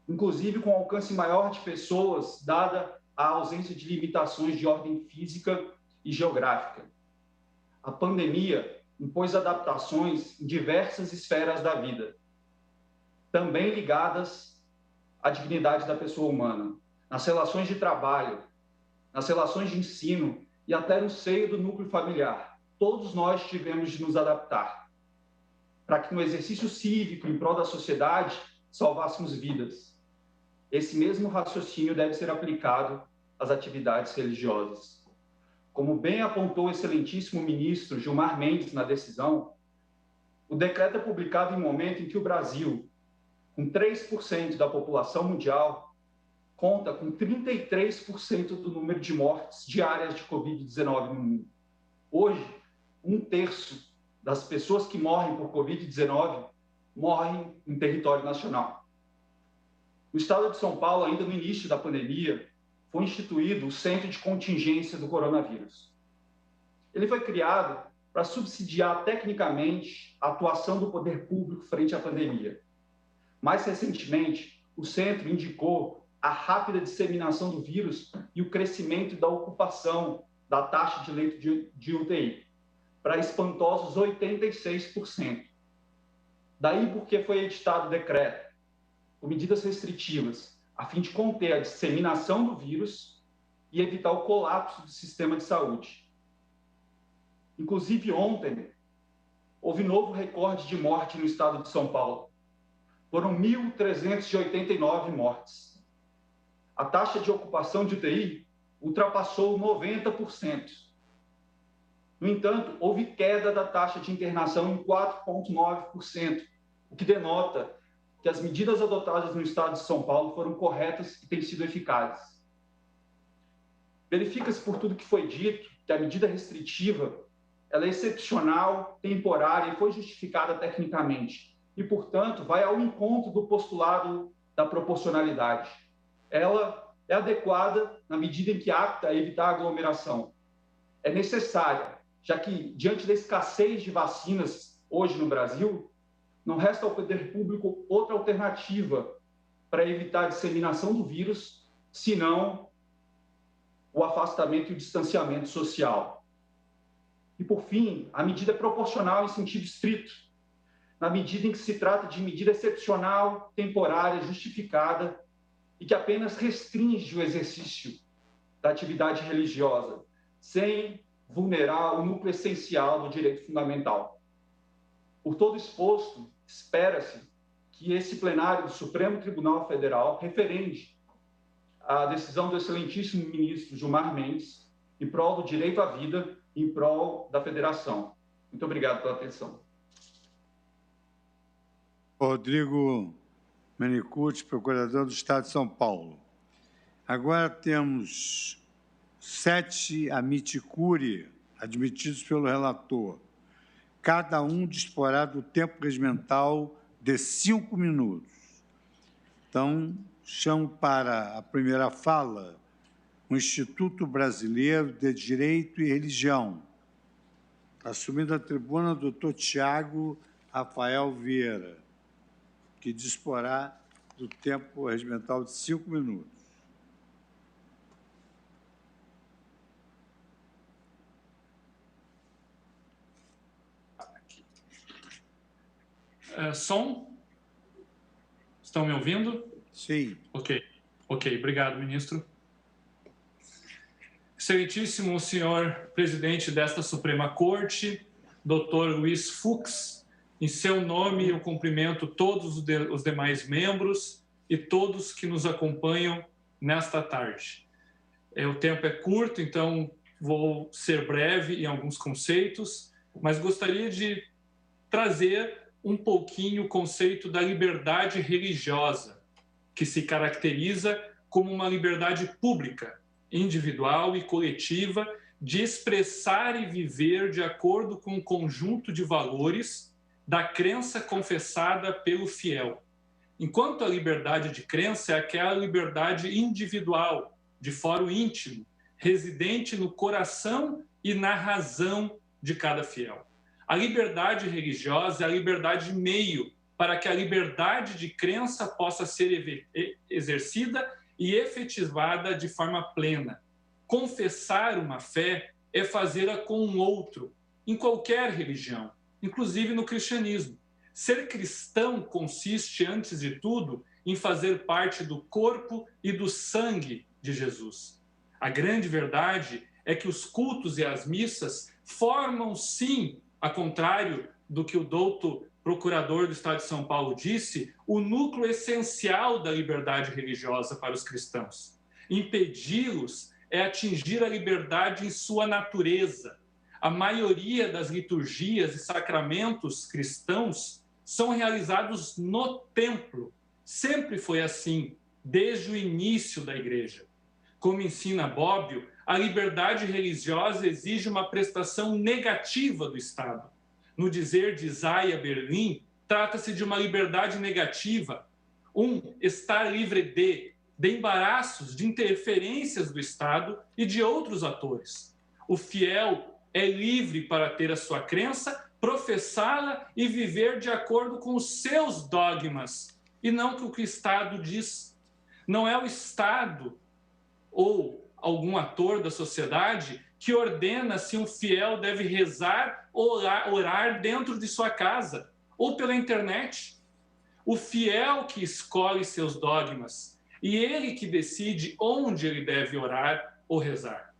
inclusive com alcance maior de pessoas, dada a ausência de limitações de ordem física e geográfica. A pandemia impôs adaptações em diversas esferas da vida, também ligadas à dignidade da pessoa humana, nas relações de trabalho, nas relações de ensino e até no seio do núcleo familiar. Todos nós tivemos de nos adaptar para que no exercício cívico em prol da sociedade salvássemos vidas. Esse mesmo raciocínio deve ser aplicado às atividades religiosas. Como bem apontou o excelentíssimo ministro Gilmar Mendes na decisão, o decreto é publicado em um momento em que o Brasil, com 3% da população mundial, conta com 33% do número de mortes diárias de Covid-19 no mundo. Hoje, 1/3 das pessoas que morrem por Covid-19 morrem em território nacional. No estado de São Paulo, ainda no início da pandemia, foi instituído o Centro de Contingência do Coronavírus. Ele foi criado para subsidiar tecnicamente a atuação do poder público frente à pandemia. Mais recentemente, o centro indicou a rápida disseminação do vírus e o crescimento da ocupação da taxa de leito de UTI, para espantosos 86%. Daí porque foi editado o decreto, com medidas restritivas, a fim de conter a disseminação do vírus e evitar o colapso do sistema de saúde. Inclusive, ontem, houve novo recorde de morte no estado de São Paulo. Foram 1.389 mortes. A taxa de ocupação de UTI ultrapassou 90%. No entanto, houve queda da taxa de internação em 4,9%, o que denota que as medidas adotadas no estado de São Paulo foram corretas e têm sido eficazes. Verifica-se por tudo que foi dito que a medida restritiva ela é excepcional, temporária e foi justificada tecnicamente e, portanto, vai ao encontro do postulado da proporcionalidade. Ela é adequada na medida em que apta a evitar a aglomeração. É necessária, já que, diante da escassez de vacinas hoje no Brasil, não resta ao poder público outra alternativa para evitar a disseminação do vírus, senão o afastamento e o distanciamento social. E, por fim, a medida é proporcional em sentido estrito, na medida em que se trata de medida excepcional, temporária, justificada e que apenas restringe o exercício da atividade religiosa, sem vulnerar o núcleo essencial do direito fundamental. Por todo exposto, espera-se que esse plenário do Supremo Tribunal Federal referende a decisão do excelentíssimo ministro Gilmar Mendes em prol do direito à vida, em prol da federação. Muito obrigado pela atenção. Rodrigo Menicucci, procurador do Estado de São Paulo. Agora temos 7 amici curiae admitidos pelo relator. Cada um disporá do tempo regimental de 5 minutos. Então, chamo para a primeira fala o Instituto Brasileiro de Direito e Religião. Assumindo a tribuna, doutor Tiago Rafael Vieira, que disporá do tempo regimental de 5 minutos. Som? Estão me ouvindo? Sim. Ok, obrigado, ministro. Excelentíssimo senhor presidente desta Suprema Corte, doutor Luiz Fux, em seu nome eu cumprimento todos os demais membros e todos que nos acompanham nesta tarde. O tempo é curto, então vou ser breve em alguns conceitos, mas gostaria de trazer um pouquinho o conceito da liberdade religiosa, que se caracteriza como uma liberdade pública, individual e coletiva, de expressar e viver de acordo com um conjunto de valores da crença confessada pelo fiel. Enquanto a liberdade de crença é aquela liberdade individual, de fórum íntimo, residente no coração e na razão de cada fiel. A liberdade religiosa é a liberdade meio para que a liberdade de crença possa ser exercida e efetivada de forma plena. Confessar uma fé é fazê-la com um outro, em qualquer religião, inclusive no cristianismo. Ser cristão consiste, antes de tudo, em fazer parte do corpo e do sangue de Jesus. A grande verdade é que os cultos e as missas formam, sim, ao contrário do que o douto procurador do Estado de São Paulo disse, o núcleo essencial da liberdade religiosa para os cristãos. Impedi-los é atingir a liberdade em sua natureza. A maioria das liturgias e sacramentos cristãos são realizados no templo. Sempre foi assim, desde o início da Igreja. Como ensina Bobbio, a liberdade religiosa exige uma prestação negativa do Estado. No dizer de Isaiah Berlin, trata-se de uma liberdade negativa, estar livre de embaraços, de interferências do Estado e de outros atores. O fiel é livre para ter a sua crença, professá-la e viver de acordo com os seus dogmas, e não com o que o Estado diz. Não é o Estado ou algum ator da sociedade que ordena se um fiel deve rezar ou orar dentro de sua casa ou pela internet. O fiel que escolhe seus dogmas e ele que decide onde ele deve orar ou rezar.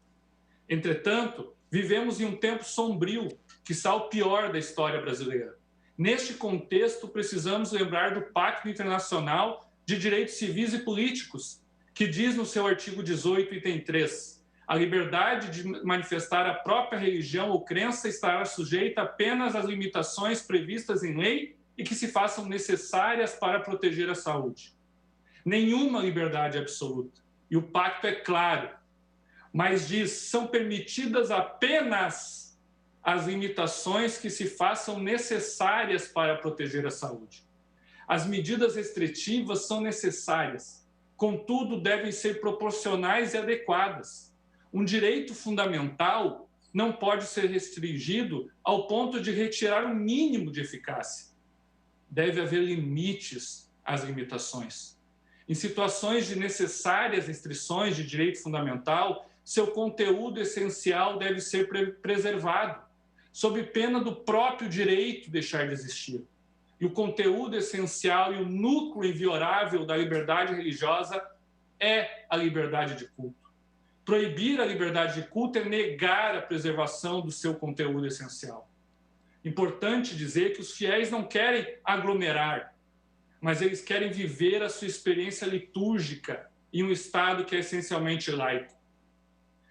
Entretanto, vivemos em um tempo sombrio, quiçá o pior da história brasileira. Neste contexto, precisamos lembrar do Pacto Internacional de Direitos Civis e Políticos, que diz no seu artigo 18, item 3, a liberdade de manifestar a própria religião ou crença estará sujeita apenas às limitações previstas em lei e que se façam necessárias para proteger a saúde. Nenhuma liberdade absoluta. E o pacto é claro, mas diz, são permitidas apenas as limitações que se façam necessárias para proteger a saúde. As medidas restritivas são necessárias, contudo, devem ser proporcionais e adequadas. Um direito fundamental não pode ser restringido ao ponto de retirar o mínimo de eficácia. Deve haver limites às limitações. Em situações de necessárias restrições de direito fundamental, seu conteúdo essencial deve ser preservado, sob pena do próprio direito deixar de existir. E o conteúdo essencial e o núcleo inviolável da liberdade religiosa é a liberdade de culto. Proibir a liberdade de culto é negar a preservação do seu conteúdo essencial. Importante dizer que os fiéis não querem aglomerar, mas eles querem viver a sua experiência litúrgica em um Estado que é essencialmente laico.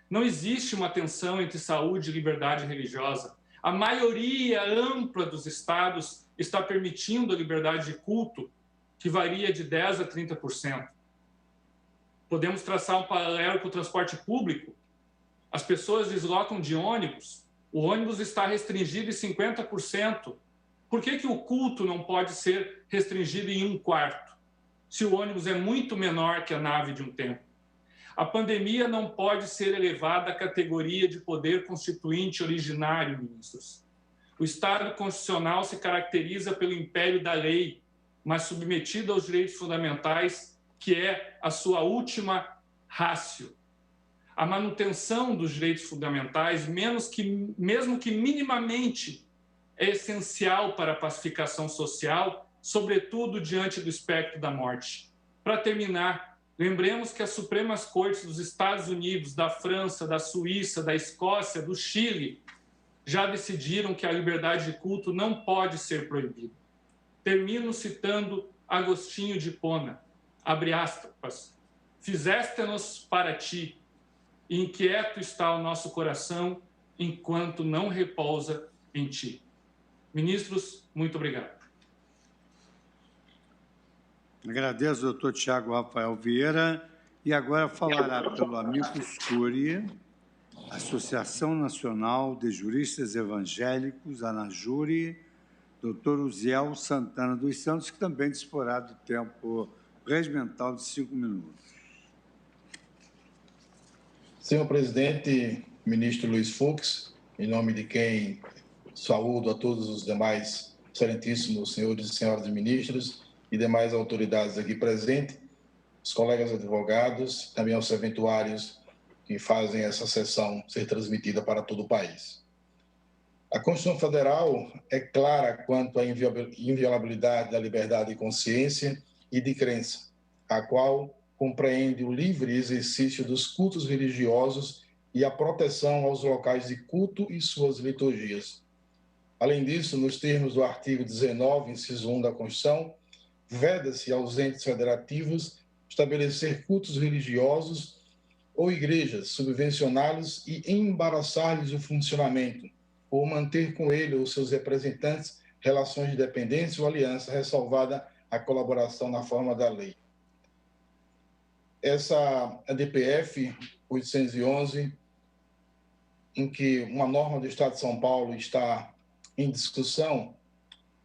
Não existe uma tensão entre saúde e liberdade religiosa. A maioria ampla dos estados está permitindo a liberdade de culto, que varia de 10% a 30%. Podemos traçar um paralelo com o transporte público. As pessoas deslocam de ônibus O ônibus está restringido em 50%. Por que o culto não pode ser restringido em 1/4, se o ônibus é muito menor que a nave de um templo? A pandemia não pode ser elevada à categoria de poder constituinte originário, ministros. O Estado constitucional se caracteriza pelo império da lei, mas submetido aos direitos fundamentais, que é a sua última ratio. A manutenção dos direitos fundamentais, mesmo que minimamente, é essencial para a pacificação social, sobretudo diante do espectro da morte. Para terminar, lembremos que as Supremas Cortes dos Estados Unidos, da França, da Suíça, da Escócia, do Chile, já decidiram que a liberdade de culto não pode ser proibida. Termino citando Agostinho de Hipona, abre aspas, fizeste-nos para ti, e inquieto está o nosso coração, enquanto não repousa em ti. Ministros, muito obrigado. Agradeço, doutor Tiago Rafael Vieira. E agora falará pelo Amicus Curiae, Associação Nacional de Juristas Evangélicos, ANAJURE, doutor Uziel Santana dos Santos, que também disporá do tempo regimental de 5 minutos. Senhor presidente, ministro Luiz Fux, em nome de quem saúdo a todos os demais excelentíssimos senhores e senhoras ministros e demais autoridades aqui presentes, os colegas advogados, também aos serventuários que fazem essa sessão ser transmitida para todo o país. A Constituição Federal é clara quanto à inviolabilidade da liberdade de consciência e de crença, a qual compreende o livre exercício dos cultos religiosos e a proteção aos locais de culto e suas liturgias. Além disso, nos termos do artigo 19, inciso 1 da Constituição, veda-se aos entes federativos estabelecer cultos religiosos ou igrejas, subvencioná-los e embaraçar-lhes o funcionamento, ou manter com ele ou seus representantes relações de dependência ou aliança, ressalvada a colaboração na forma da lei. Essa DPF 811, em que uma norma do Estado de São Paulo está em discussão,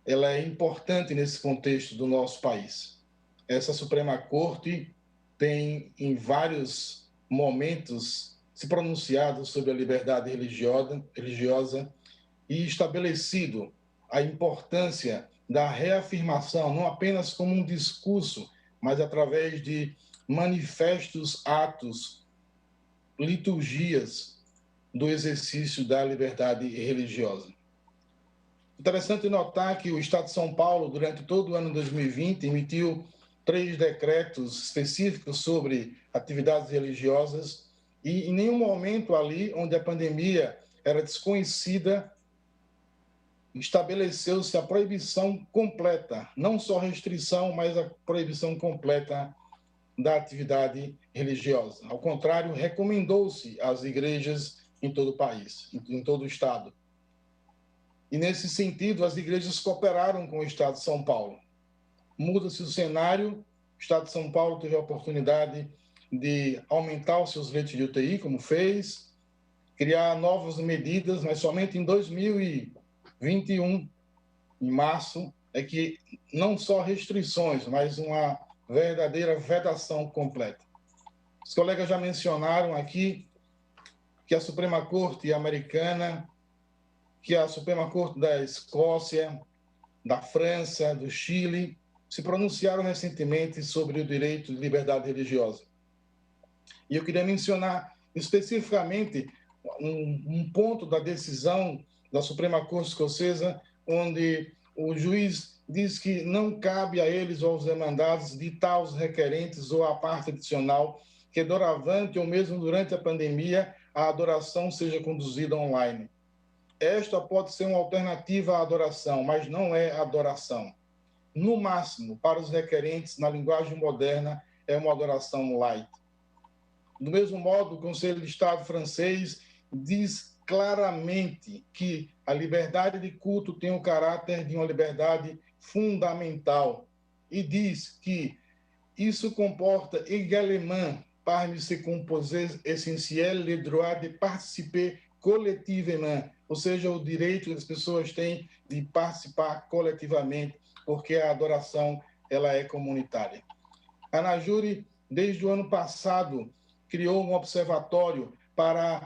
ela é importante nesse contexto do nosso país. Essa Suprema Corte tem, em vários momentos, se pronunciado sobre a liberdade religiosa e estabelecido a importância da reafirmação, não apenas como um discurso, mas através de manifestos, atos, liturgias do exercício da liberdade religiosa. Interessante notar que o Estado de São Paulo, durante todo o ano 2020, emitiu 3 decretos específicos sobre atividades religiosas e em nenhum momento ali onde a pandemia era desconhecida, estabeleceu-se a proibição completa, não só restrição, mas a proibição completa da atividade religiosa. Ao contrário, recomendou-se às igrejas em todo o país, em todo o Estado. E, nesse sentido, as igrejas cooperaram com o Estado de São Paulo. Muda-se o cenário, o Estado de São Paulo teve a oportunidade de aumentar os seus leitos de UTI, como fez, criar novas medidas, mas somente em 2021, em março, é que não só restrições, mas uma verdadeira vedação completa. Os colegas já mencionaram aqui que a Suprema Corte americana, que a Suprema Corte da Escócia, da França, do Chile, se pronunciaram recentemente sobre o direito de liberdade religiosa. E eu queria mencionar especificamente um ponto da decisão da Suprema Corte Escocesa, onde o juiz diz que não cabe a eles ou aos demandados ditar os requerentes ou a parte adicional que, doravante ou mesmo durante a pandemia, a adoração seja conduzida online. Esta pode ser uma alternativa à adoração, mas não é adoração. No máximo, para os requerentes, na linguagem moderna, é uma adoração light. Do mesmo modo, o Conselho de Estado francês diz claramente que a liberdade de culto tem o caráter de uma liberdade fundamental e diz que isso comporta également, parmi ses composés essentiels, le droit de participer coletivamente, ou seja, o direito que as pessoas têm de participar coletivamente, porque a adoração ela é comunitária. A Anajure, desde o ano passado, criou um observatório para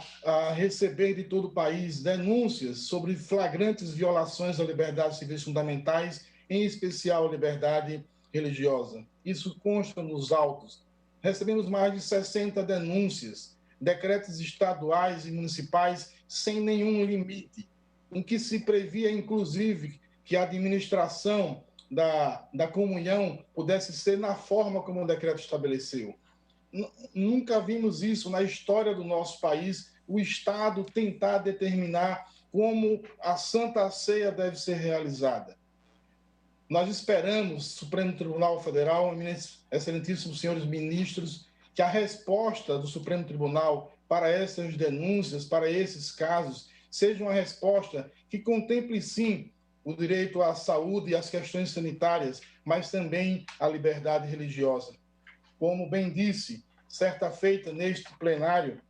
receber de todo o país denúncias sobre flagrantes violações às liberdades civis fundamentais, em especial a liberdade religiosa. Isso consta nos autos. Recebemos mais de 60 denúncias, decretos estaduais e municipais sem nenhum limite, em que se previa, inclusive, que a administração da comunhão pudesse ser na forma como o decreto estabeleceu. Nunca vimos isso na história do nosso país, o Estado tentar determinar como a Santa Ceia deve ser realizada. Nós esperamos, Supremo Tribunal Federal, excelentíssimos senhores ministros, que a resposta do Supremo Tribunal para essas denúncias, para esses casos, seja uma resposta que contemple, sim, o direito à saúde e às questões sanitárias, mas também a liberdade religiosa. Como bem disse, certa feita neste plenário,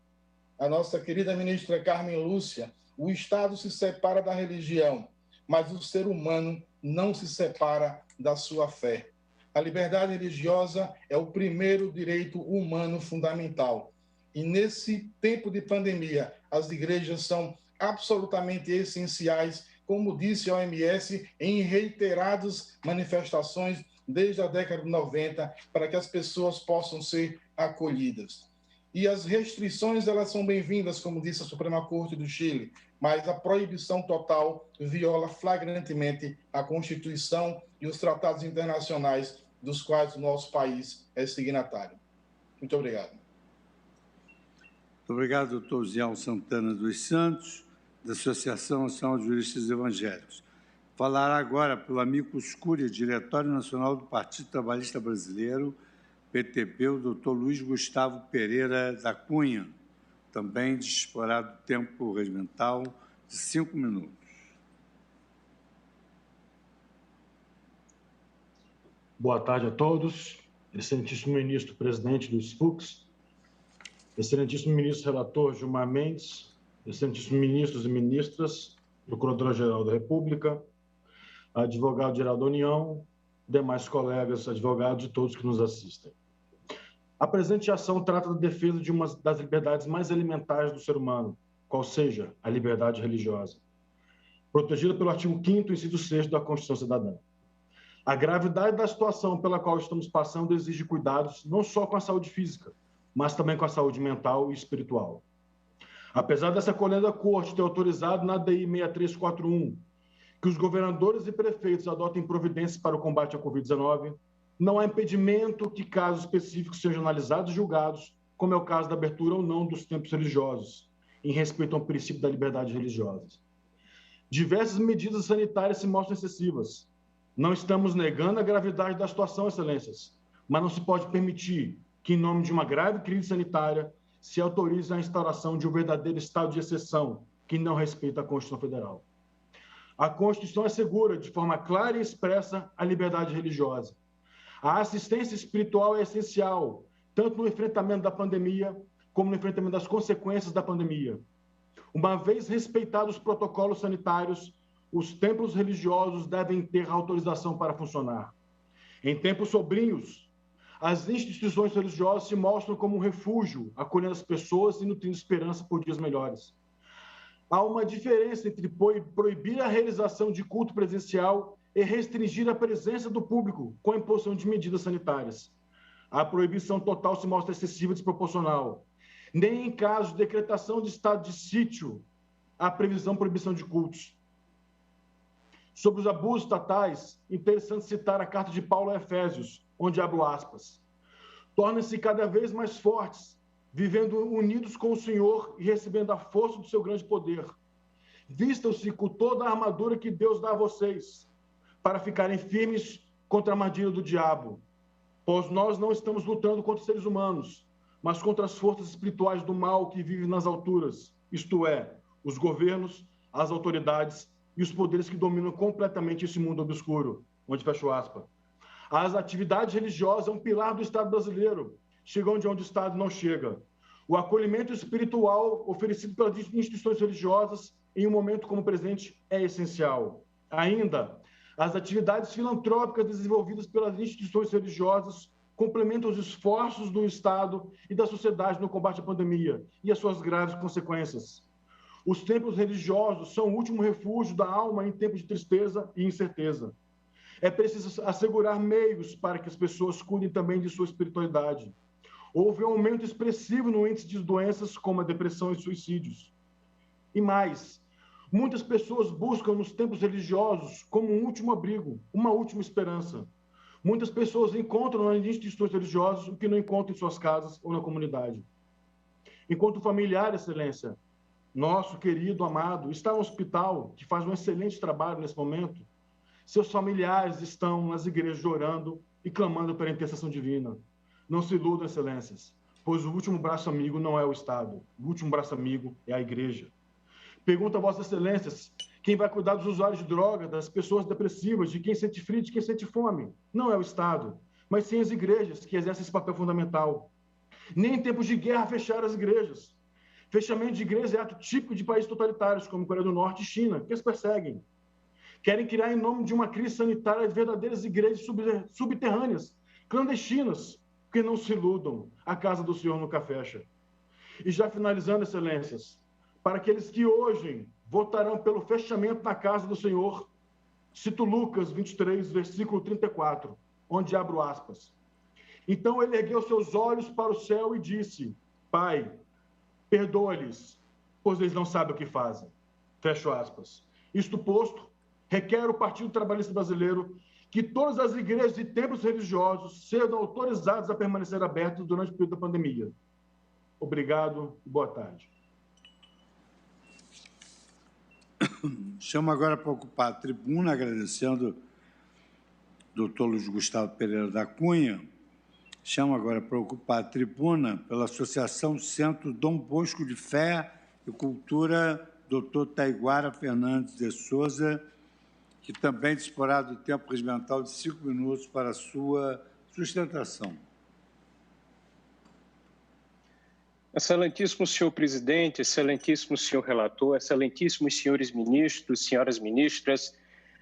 a nossa querida ministra Carmen Lúcia, o Estado se separa da religião, mas o ser humano não se separa da sua fé. A liberdade religiosa é o primeiro direito humano fundamental. E nesse tempo de pandemia, as igrejas são absolutamente essenciais, como disse a OMS, em reiteradas manifestações desde a década de 90, para que as pessoas possam ser acolhidas. E as restrições, elas são bem-vindas, como disse a Suprema Corte do Chile, mas a proibição total viola flagrantemente a Constituição e os tratados internacionais dos quais o nosso país é signatário. Muito obrigado. Muito obrigado, doutor Zial Santana dos Santos, da Associação Nacional de Juristas Evangélicos. Falará agora pelo amicus curiae, Diretório Nacional do Partido Trabalhista Brasileiro, PTB, o doutor Luiz Gustavo Pereira da Cunha, também disporá do tempo regimental de 5 minutos. Boa tarde a todos. Excelentíssimo ministro presidente Luiz Fux, excelentíssimo ministro relator Gilmar Mendes, excelentíssimos ministros e ministras, Procuradora-Geral da República, advogado-geral da União, demais colegas advogados e todos que nos assistem. A presente ação trata da defesa de uma das liberdades mais elementares do ser humano, qual seja a liberdade religiosa, protegida pelo artigo 5º, inciso 6º da Constituição Cidadã. A gravidade da situação pela qual estamos passando exige cuidados não só com a saúde física, mas também com a saúde mental e espiritual. Apesar dessa colenda corte ter autorizado na DI 6341 que os governadores e prefeitos adotem providências para o combate à Covid-19, não há impedimento que casos específicos sejam analisados e julgados, como é o caso da abertura ou não dos templos religiosos, em respeito ao princípio da liberdade religiosa. Diversas medidas sanitárias se mostram excessivas. Não estamos negando a gravidade da situação, excelências, mas não se pode permitir que, em nome de uma grave crise sanitária, se autorize a instauração de um verdadeiro estado de exceção que não respeita a Constituição Federal. A Constituição assegura, de forma clara e expressa, a liberdade religiosa. A assistência espiritual é essencial, tanto no enfrentamento da pandemia, como no enfrentamento das consequências da pandemia. Uma vez respeitados os protocolos sanitários, os templos religiosos devem ter autorização para funcionar. Em tempos sombrios, as instituições religiosas se mostram como um refúgio, acolhendo as pessoas e nutrindo esperança por dias melhores. Há uma diferença entre proibir a realização de culto presencial e restringir a presença do público com a imposição de medidas sanitárias. A proibição total se mostra excessiva e desproporcional. Nem em caso de decretação de estado de sítio há proibição de cultos. Sobre os abusos estatais, interessante citar a carta de Paulo a Efésios, onde abro aspas. Tornem-se cada vez mais fortes, vivendo unidos com o Senhor e recebendo a força do seu grande poder. Vistam-se com toda a armadura que Deus dá a vocês, para ficarem firmes contra a armadilha do diabo. Pois nós não estamos lutando contra seres humanos, mas contra as forças espirituais do mal que vivem nas alturas, isto é, os governos, as autoridades e os poderes que dominam completamente esse mundo obscuro, onde fecho aspas. As atividades religiosas é um pilar do Estado brasileiro, chega onde o Estado não chega. o acolhimento espiritual oferecido pelas instituições religiosas em um momento como o presente é essencial. Ainda, as atividades filantrópicas desenvolvidas pelas instituições religiosas complementam os esforços do Estado e da sociedade no combate à pandemia e as suas graves consequências. Os templos religiosos são o último refúgio da alma em tempos de tristeza e incerteza. É preciso assegurar meios para que as pessoas cuidem também de sua espiritualidade. Houve um aumento expressivo no índice de doenças como a depressão e suicídios. E mais, muitas pessoas buscam nos templos religiosos como um último abrigo, uma última esperança. Muitas pessoas encontram nas instituições religiosas o que não encontram em suas casas ou na comunidade. Enquanto familiar, Excelência, nosso querido, amado, está no hospital, que faz um excelente trabalho nesse momento, seus familiares estão nas igrejas orando e clamando pela intercessão divina. Não se iludam, Excelências, pois o último braço amigo não é o Estado, o último braço amigo é a igreja. Pergunto a Vossas Excelências, quem vai cuidar dos usuários de droga, das pessoas depressivas, de quem sente frio, de quem sente fome? Não é o Estado, mas sim as igrejas, que exercem esse papel fundamental. Nem em tempos de guerra fecharam as igrejas. Fechamento de igrejas é ato típico de países totalitários, como Coreia do Norte e China, que as perseguem. Querem criar, em nome de uma crise sanitária, verdadeiras igrejas subterrâneas, clandestinas, que não se iludam, a casa do Senhor nunca fecha. E já finalizando, Excelências, para aqueles que hoje votarão pelo fechamento da casa do Senhor, cito Lucas 23, versículo 34, onde abro aspas. Então ele ergueu seus olhos para o céu e disse, Pai, perdoa-lhes, pois eles não sabem o que fazem. Fecho aspas. Isto posto, requer o Partido Trabalhista Brasileiro que todas as igrejas e templos religiosos sejam autorizados a permanecer abertos durante o período da pandemia. Obrigado e boa tarde. Chamo agora para ocupar a tribuna, agradecendo o Dr. Luiz Gustavo Pereira da Cunha. Chamo agora para ocupar a tribuna pela Associação Centro Dom Bosco de Fé e Cultura, Dr. Taiguara Fernandes de Souza, que também disporá do tempo regimental de 5 minutos para a sua sustentação. Excelentíssimo senhor presidente, excelentíssimo senhor relator, excelentíssimos senhores ministros, senhoras ministras,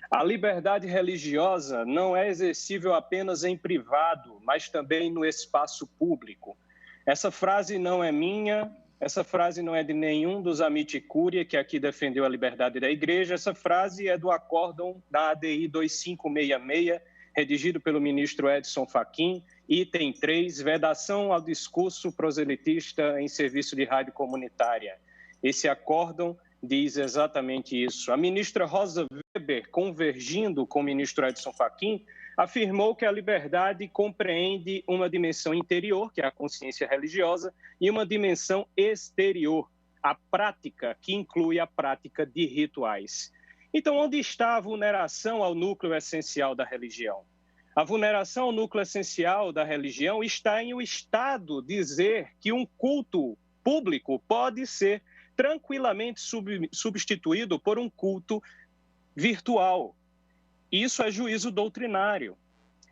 a liberdade religiosa não é exercível apenas em privado, mas também no espaço público. Essa frase não é minha, essa frase não é de nenhum dos Amite Curiae, que aqui defendeu a liberdade da igreja, essa frase é do acórdão da ADI 2566, redigido pelo ministro Edson Fachin, item 3, vedação ao discurso proselitista em serviço de rádio comunitária. Esse acórdão diz exatamente isso. A ministra Rosa Weber, convergindo com o ministro Edson Fachin, afirmou que a liberdade compreende uma dimensão interior, que é a consciência religiosa, e uma dimensão exterior, a prática, que inclui a prática de rituais. Então, onde está a vulneração ao núcleo essencial da religião? A vulneração ao núcleo essencial da religião está em o Estado dizer que um culto público pode ser tranquilamente substituído por um culto virtual. Isso é juízo doutrinário.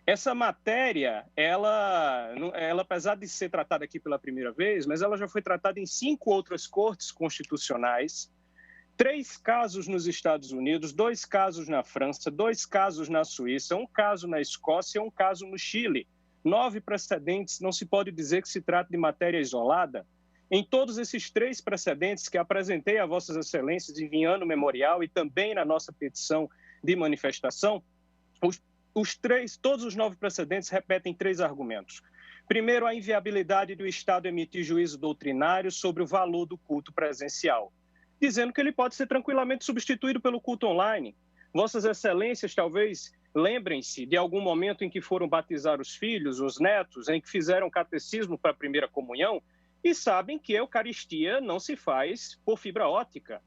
Essa matéria, ela, apesar de ser tratada aqui pela primeira vez, mas ela já foi tratada em 5 outras cortes constitucionais, 3 casos nos Estados Unidos, 2 casos na França, 2 casos na Suíça, 1 caso na Escócia, 1 caso no Chile. 9 precedentes, não se pode dizer que se trata de matéria isolada. Em todos esses 3 precedentes que apresentei a Vossas Excelências enviando memorial e também na nossa petição de manifestação, todos os 9 precedentes repetem 3 argumentos. Primeiro, a inviabilidade do Estado emitir juízo doutrinário sobre o valor do culto presencial, dizendo que ele pode ser tranquilamente substituído pelo culto online. Vossas Excelências talvez lembrem-se de algum momento em que foram batizar os filhos, os netos, em que fizeram catecismo para a primeira comunhão e sabem que a Eucaristia não se faz por fibra óptica,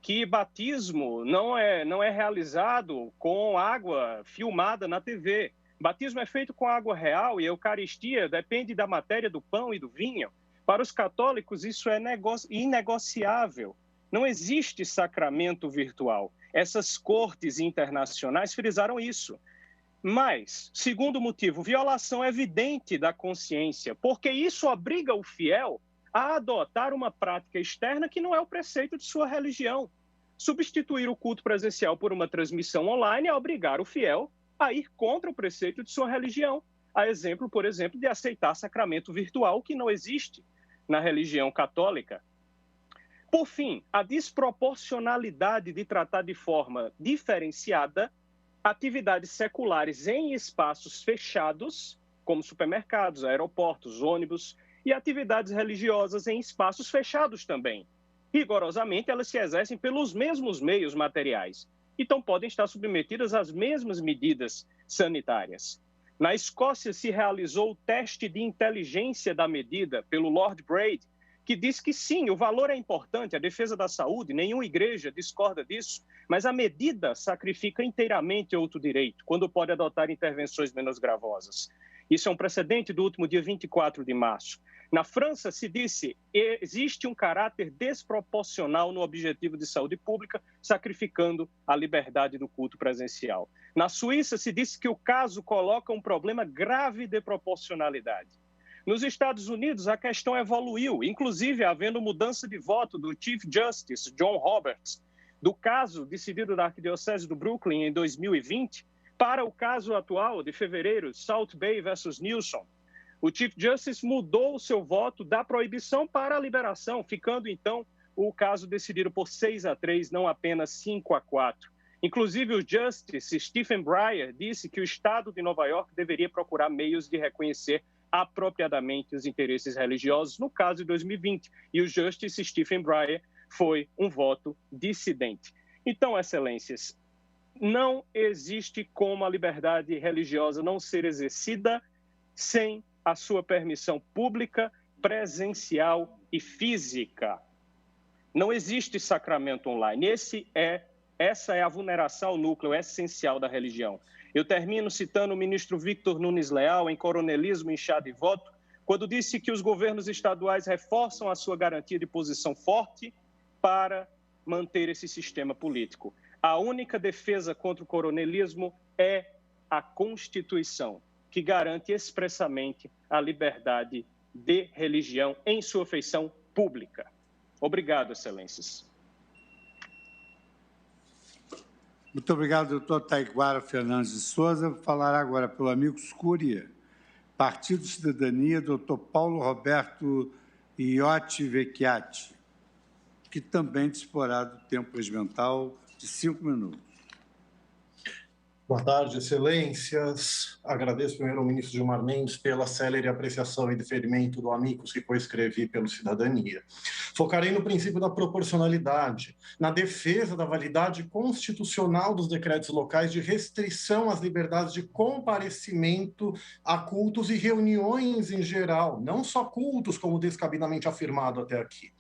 que batismo não é realizado com água filmada na TV. Batismo é feito com água real e a Eucaristia depende da matéria do pão e do vinho. Para os católicos, isso é inegociável. Não existe sacramento virtual. Essas cortes internacionais frisaram isso. Mas, segundo motivo, violação evidente da consciência, porque isso obriga o fiel a adotar uma prática externa que não é o preceito de sua religião. Substituir o culto presencial por uma transmissão online é obrigar o fiel a ir contra o preceito de sua religião. A exemplo, por exemplo, de aceitar sacramento virtual, que não existe na religião católica. Por fim, a desproporcionalidade de tratar de forma diferenciada atividades seculares em espaços fechados, como supermercados, aeroportos, ônibus, e atividades religiosas em espaços fechados também. Rigorosamente, elas se exercem pelos mesmos meios materiais, então podem estar submetidas às mesmas medidas sanitárias. Na Escócia, se realizou o teste de inteligência da medida pelo Lord Braid, que diz que sim, o valor é importante, a defesa da saúde, nenhuma igreja discorda disso, mas a medida sacrifica inteiramente outro direito, quando pode adotar intervenções menos gravosas. Isso é um precedente do último dia 24 de março. Na França, se disse que existe um caráter desproporcional no objetivo de saúde pública, sacrificando a liberdade do culto presencial. Na Suíça, se disse que o caso coloca um problema grave de proporcionalidade. Nos Estados Unidos, a questão evoluiu, inclusive havendo mudança de voto do Chief Justice John Roberts, do caso decidido da Arquidiocese do Brooklyn em 2020, para o caso atual de fevereiro, South Bay versus Nilson. O Chief Justice mudou o seu voto da proibição para a liberação, ficando, então, o caso decidido por 6-3, não apenas 5-4. Inclusive, o Justice Stephen Breyer disse que o Estado de Nova York deveria procurar meios de reconhecer apropriadamente os interesses religiosos, no caso de 2020. E o Justice Stephen Breyer foi um voto dissidente. Então, Excelências, não existe como a liberdade religiosa não ser exercida sem a sua permissão pública, presencial e física. Não existe sacramento online. Essa é a vulneração ao núcleo essencial da religião. Eu termino citando o ministro Victor Nunes Leal, em Coronelismo, Inchado e Voto, quando disse que os governos estaduais reforçam a sua garantia de posição forte para manter esse sistema político. A única defesa contra o coronelismo é a Constituição, que garante expressamente a liberdade de religião em sua feição pública. Obrigado, Excelências. Muito obrigado, doutor Taiguara Fernandes de Souza. Falará agora pelo Amicus Curiae, Partido de Cidadania, doutor Paulo Roberto Iotti Vecchiati, que também disporá do tempo regimental de 5 minutos. Boa tarde, excelências. Agradeço primeiro ao ministro Gilmar Mendes pela célere apreciação e deferimento do Amicus que coescrevi pelo Cidadania. Focarei no princípio da proporcionalidade, na defesa da validade constitucional dos decretos locais de restrição às liberdades de comparecimento a cultos e reuniões em geral, não só cultos, como descabidamente afirmado até aqui.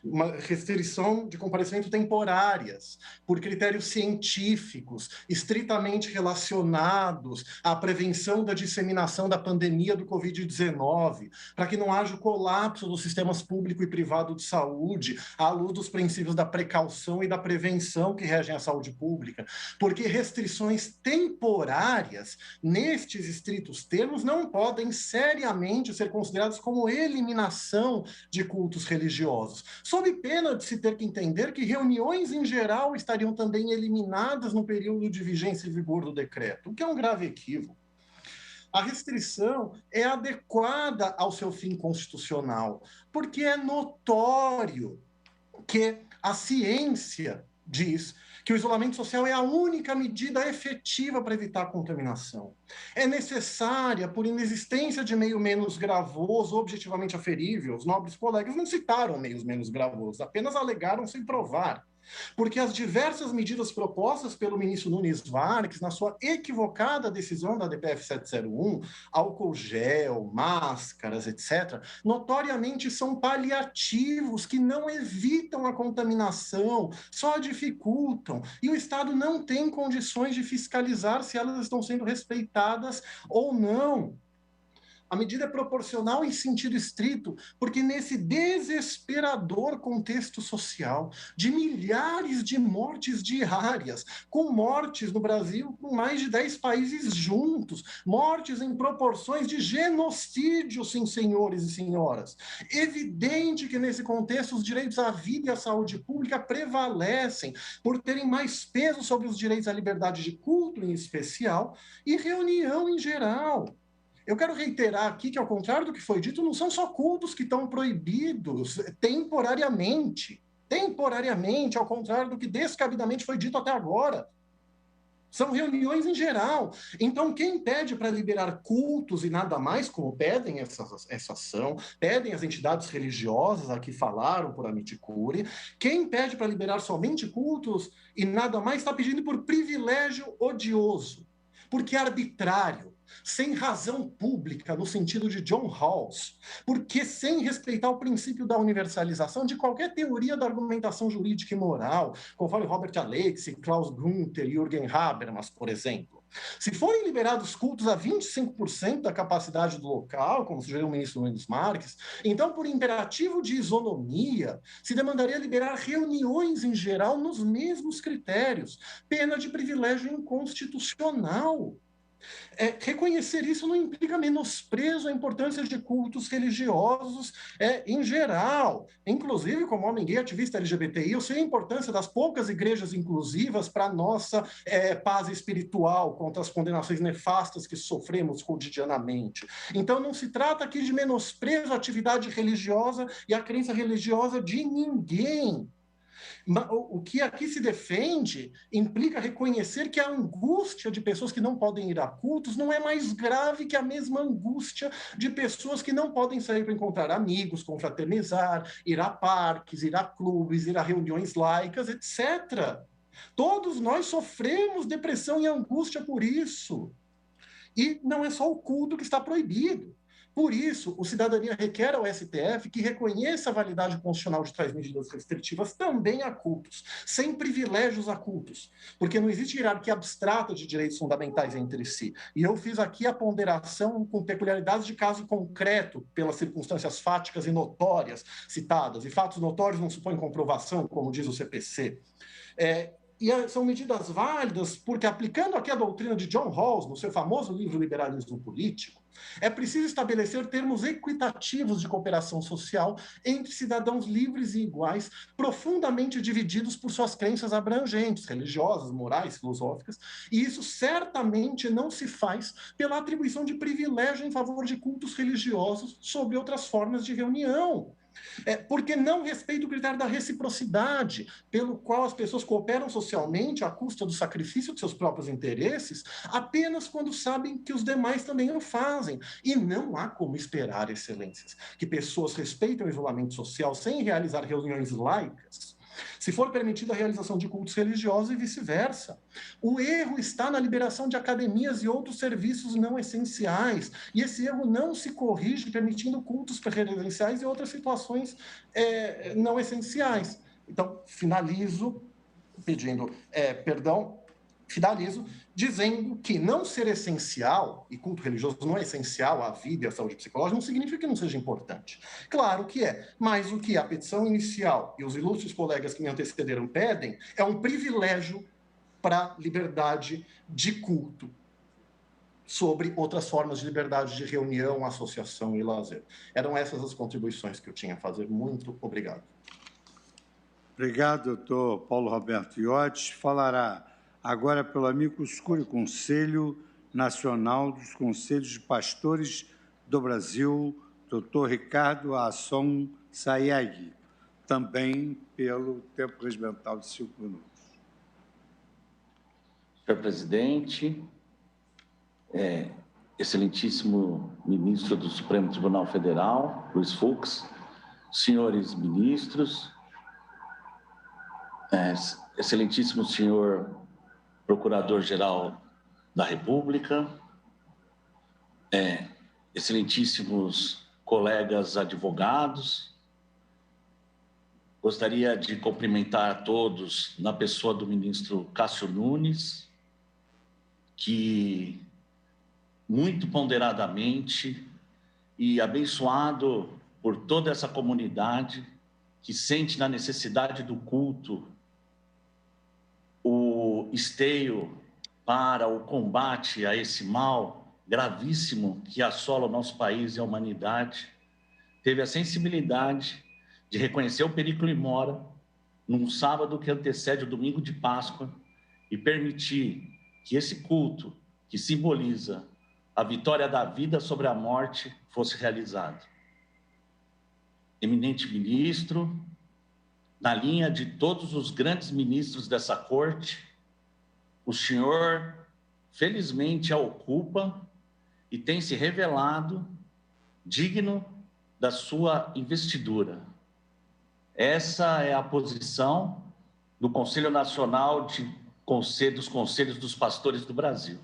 Uma restrição de comparecimento temporárias, por critérios científicos, estritamente relacionados à prevenção da disseminação da pandemia do Covid-19, para que não haja o colapso dos sistemas público e privado de saúde, à luz dos princípios da precaução e da prevenção que regem a saúde pública, porque restrições temporárias, nestes estritos termos, não podem seriamente ser consideradas como eliminação de cultos religiosos, sob pena de se ter que entender que reuniões em geral estariam também eliminadas no período de vigência e vigor do decreto, o que é um grave equívoco. A restrição é adequada ao seu fim constitucional, porque é notório que a ciência diz que o isolamento social é a única medida efetiva para evitar a contaminação. É necessária por inexistência de meio menos gravoso, objetivamente aferível. Os nobres colegas não citaram meios menos gravosos, apenas alegaram sem provar. Porque as diversas medidas propostas pelo ministro Nunes Marques, na sua equivocada decisão da DPF 701, álcool gel, máscaras, etc., notoriamente são paliativos que não evitam a contaminação, só a dificultam, e o Estado não tem condições de fiscalizar se elas estão sendo respeitadas ou não. A medida é proporcional em sentido estrito, porque nesse desesperador contexto social, de milhares de mortes diárias, com mortes no Brasil com mais de 10 países juntos, mortes em proporções de genocídio, sim, senhores e senhoras. Evidente que nesse contexto os direitos à vida e à saúde pública prevalecem por terem mais peso sobre os direitos à liberdade de culto, em especial, e reunião em geral. Eu quero reiterar aqui que, ao contrário do que foi dito, não são só cultos que estão proibidos temporariamente, ao contrário do que descabidamente foi dito até agora. São reuniões em geral. Então, quem pede para liberar cultos e nada mais, como pedem essa ação, pedem as entidades religiosas a que falaram por Amit Curi, quem pede para liberar somente cultos e nada mais está pedindo por privilégio odioso, porque é arbitrário, sem razão pública, no sentido de John Rawls, porque sem respeitar o princípio da universalização de qualquer teoria da argumentação jurídica e moral, conforme Robert Alexi, Klaus Gunther e Jürgen Habermas, por exemplo. Se forem liberados cultos a 25% da capacidade do local, como sugeriu o ministro Nunes Marques, então, por imperativo de isonomia, se demandaria liberar reuniões em geral nos mesmos critérios, pena de privilégio inconstitucional. Reconhecer isso não implica menosprezo à importância de cultos religiosos em geral. Inclusive, como homem gay ativista LGBTI, eu sei a importância das poucas igrejas inclusivas para a nossa paz espiritual contra as condenações nefastas que sofremos cotidianamente. Então, não se trata aqui de menosprezo à atividade religiosa e à crença religiosa de ninguém. O que aqui se defende implica reconhecer que a angústia de pessoas que não podem ir a cultos não é mais grave que a mesma angústia de pessoas que não podem sair para encontrar amigos, confraternizar, ir a parques, ir a clubes, ir a reuniões laicas, etc. Todos nós sofremos depressão e angústia por isso. E não é só o culto que está proibido. Por isso, o Cidadania requer ao STF que reconheça a validade constitucional de tais medidas restritivas também a cultos, sem privilégios a cultos, porque não existe hierarquia abstrata de direitos fundamentais entre si. E eu fiz aqui a ponderação com peculiaridades de caso concreto, pelas circunstâncias fáticas e notórias citadas, e fatos notórios não supõem comprovação, como diz o CPC. E são medidas válidas porque, aplicando aqui a doutrina de John Rawls, no seu famoso livro Liberalismo Político, é preciso estabelecer termos equitativos de cooperação social entre cidadãos livres e iguais, profundamente divididos por suas crenças abrangentes, religiosas, morais, filosóficas, e isso certamente não se faz pela atribuição de privilégio em favor de cultos religiosos sobre outras formas de reunião. Porque não respeita o critério da reciprocidade, pelo qual as pessoas cooperam socialmente à custa do sacrifício de seus próprios interesses, apenas quando sabem que os demais também o fazem. E não há como esperar, excelências, que pessoas respeitem o isolamento social sem realizar reuniões laicas, se for permitida a realização de cultos religiosos e vice-versa. O erro está na liberação de academias e outros serviços não essenciais, e esse erro não se corrige permitindo cultos preferenciais e outras situações não essenciais. Então, finalizo dizendo que não ser essencial, e culto religioso não é essencial à vida e à saúde psicológica, não significa que não seja importante. Claro que é, mas o que a petição inicial e os ilustres colegas que me antecederam pedem é um privilégio para liberdade de culto sobre outras formas de liberdade de reunião, associação e lazer. Eram essas as contribuições que eu tinha a fazer. Muito obrigado. Obrigado, doutor Paulo Roberto Iotti. Falará agora pelo Amicus Curiae, Conselho Nacional dos Conselhos de Pastores do Brasil, doutor Ricardo Asson Sayeg, também pelo tempo regimental de 5 minutos. Senhor presidente, excelentíssimo ministro do Supremo Tribunal Federal, Luiz Fux, senhores ministros, excelentíssimo senhor Procurador-Geral da República, excelentíssimos colegas advogados, gostaria de cumprimentar a todos na pessoa do ministro Cássio Nunes, que muito ponderadamente e abençoado por toda essa comunidade que sente na necessidade do culto o esteio para o combate a esse mal gravíssimo que assola o nosso país e a humanidade, teve a sensibilidade de reconhecer o perigo que mora num sábado que antecede o domingo de Páscoa e permitir que esse culto, que simboliza a vitória da vida sobre a morte, fosse realizado. Eminente ministro, na linha de todos os grandes ministros dessa corte, o senhor, felizmente, a ocupa e tem se revelado digno da sua investidura. Essa é a posição do Conselho Nacional dos Conselhos dos Pastores do Brasil.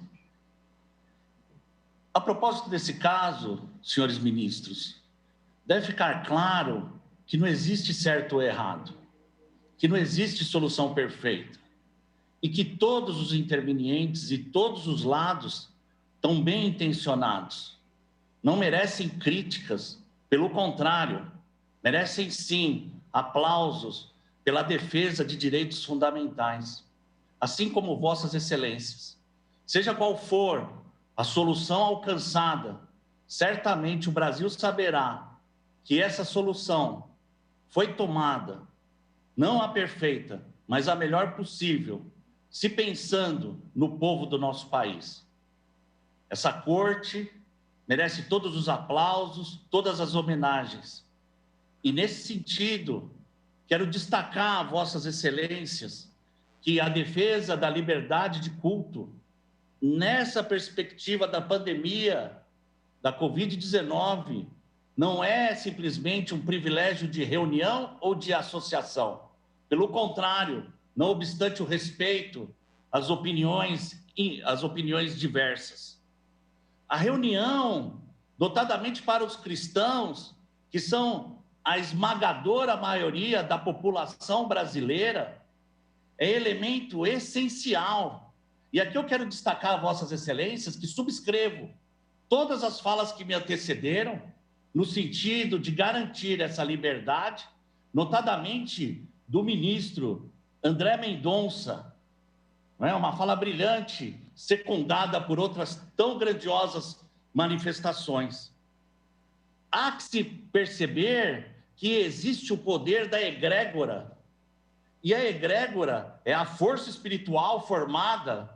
A propósito desse caso, senhores ministros, deve ficar claro que não existe certo ou errado, que não existe solução perfeita e que todos os intervenientes e todos os lados estão bem intencionados. Não merecem críticas, pelo contrário, merecem sim aplausos pela defesa de direitos fundamentais, assim como vossas excelências. Seja qual for a solução alcançada, certamente o Brasil saberá que essa solução foi tomada, não a perfeita, mas a melhor possível, se pensando no povo do nosso país. Essa corte merece todos os aplausos, todas as homenagens. E, nesse sentido, quero destacar a vossas excelências que a defesa da liberdade de culto, nessa perspectiva da pandemia da Covid-19, não é simplesmente um privilégio de reunião ou de associação. Pelo contrário, não obstante o respeito às opiniões diversas. A reunião, notadamente para os cristãos, que são a esmagadora maioria da população brasileira, é elemento essencial. E aqui eu quero destacar a vossas excelências que subscrevo todas as falas que me antecederam no sentido de garantir essa liberdade, notadamente do ministro André Mendonça, não é? Uma fala brilhante, secundada por outras tão grandiosas manifestações. Há que se perceber que existe o poder da egrégora, e a egrégora é a força espiritual formada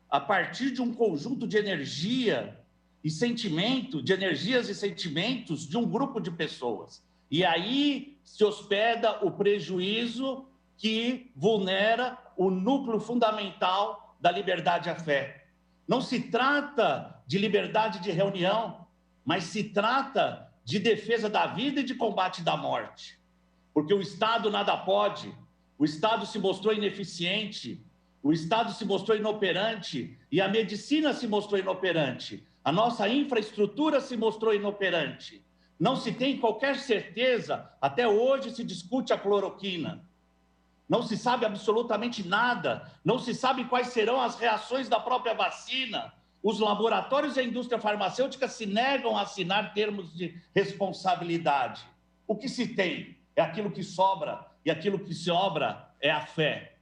a partir de um conjunto de energia e sentimento, de energias e sentimentos de um grupo de pessoas. E aí se hospeda o prejuízo que vulnera o núcleo fundamental da liberdade à fé. Não se trata de liberdade de reunião, mas se trata de defesa da vida e de combate da morte. Porque o Estado nada pode, o Estado se mostrou ineficiente, o Estado se mostrou inoperante e a medicina se mostrou inoperante. A nossa infraestrutura se mostrou inoperante. Não se tem qualquer certeza, até hoje se discute a cloroquina. Não se sabe absolutamente nada, não se sabe quais serão as reações da própria vacina. Os laboratórios e a indústria farmacêutica se negam a assinar termos de responsabilidade. O que se tem é aquilo que sobra, e aquilo que sobra é a fé.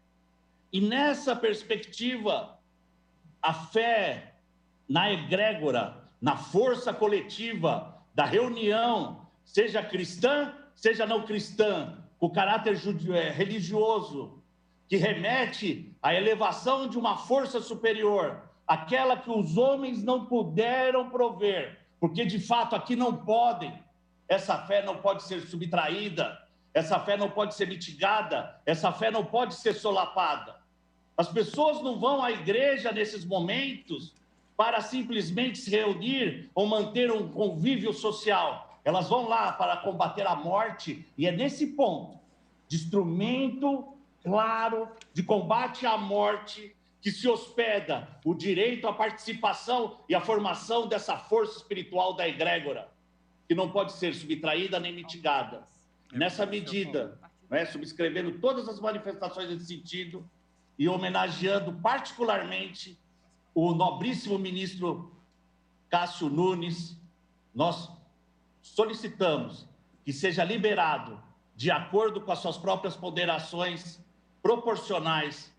E nessa perspectiva, a fé na egrégora, na força coletiva da reunião, seja cristã, seja não cristã, com caráter religioso, que remete à elevação de uma força superior, aquela que os homens não puderam prover, porque de fato aqui não podem. Essa fé não pode ser subtraída, essa fé não pode ser mitigada, essa fé não pode ser solapada. As pessoas não vão à igreja nesses momentos para simplesmente se reunir ou manter um convívio social. Elas vão lá para combater a morte, e é nesse ponto de instrumento claro de combate à morte que se hospeda o direito à participação e à formação dessa força espiritual da egrégora, que não pode ser subtraída nem mitigada. Nessa medida, subscrevendo todas as manifestações nesse sentido e homenageando particularmente o nobríssimo ministro Cássio Nunes, nós solicitamos que seja liberado, de acordo com as suas próprias ponderações, proporcionais,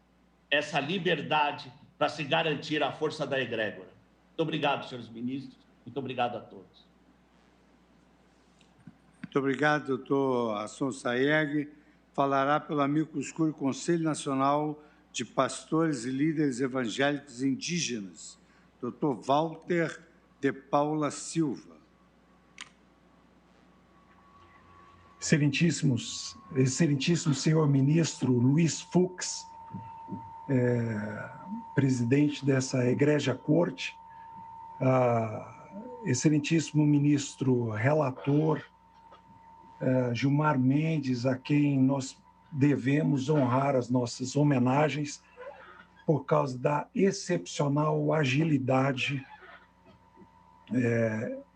essa liberdade para se garantir a força da egrégora. Muito obrigado, senhores ministros. Muito obrigado a todos. Muito obrigado, doutor Asson Sayeg. Falará pelo amicus curiae Conselho Nacional de Pastores e Líderes Evangélicos Indígenas, doutor Walter de Paula Silva. Excelentíssimo senhor ministro Luiz Fux, presidente dessa egrégia corte, excelentíssimo ministro relator, Gilmar Mendes, a quem nós devemos honrar as nossas homenagens por causa da excepcional agilidade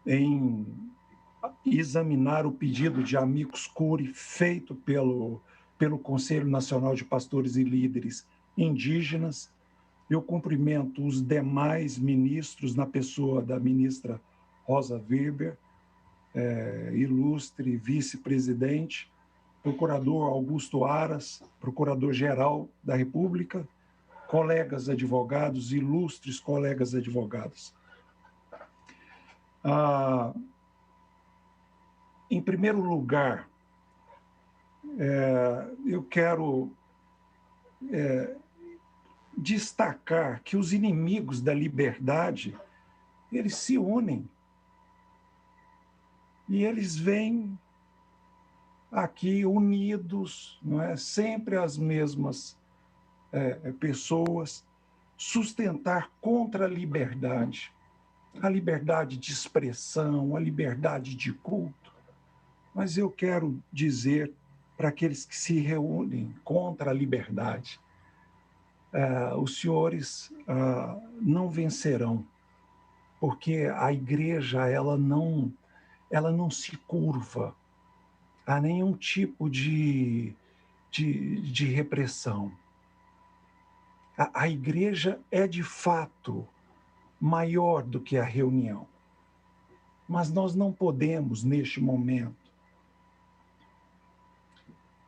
em examinar o pedido de amicus curiae feito pelo Conselho Nacional de Pastores e Líderes Indígenas. Eu cumprimento os demais ministros, na pessoa da ministra Rosa Weber, ilustre vice-presidente, procurador Augusto Aras, procurador-geral da República, colegas advogados, ilustres colegas advogados. Em primeiro lugar, eu quero destacar que os inimigos da liberdade, eles se unem e eles vêm aqui unidos, não é? Sempre as mesmas pessoas, sustentar contra a liberdade de expressão, a liberdade de culto. Mas eu quero dizer para aqueles que se reúnem contra a liberdade, os senhores não vencerão, porque a igreja ela não se curva a nenhum tipo de repressão. A igreja é, de fato, maior do que a reunião. Mas nós não podemos, neste momento,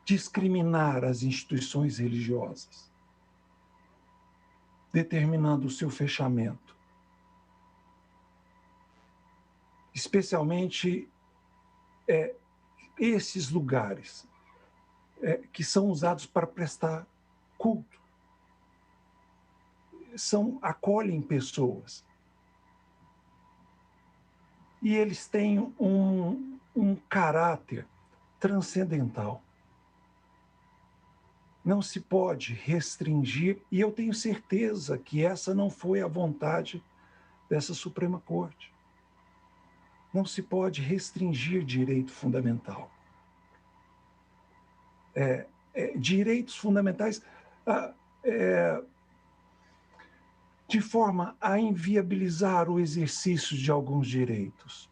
discriminar as instituições religiosas, determinando o seu fechamento. Especialmente esses lugares que são usados para prestar culto. Acolhem pessoas. E eles têm um caráter transcendental. Não se pode restringir, e eu tenho certeza que essa não foi a vontade dessa Suprema Corte. Não se pode restringir direito fundamental. Direitos fundamentais de forma a inviabilizar o exercício de alguns direitos.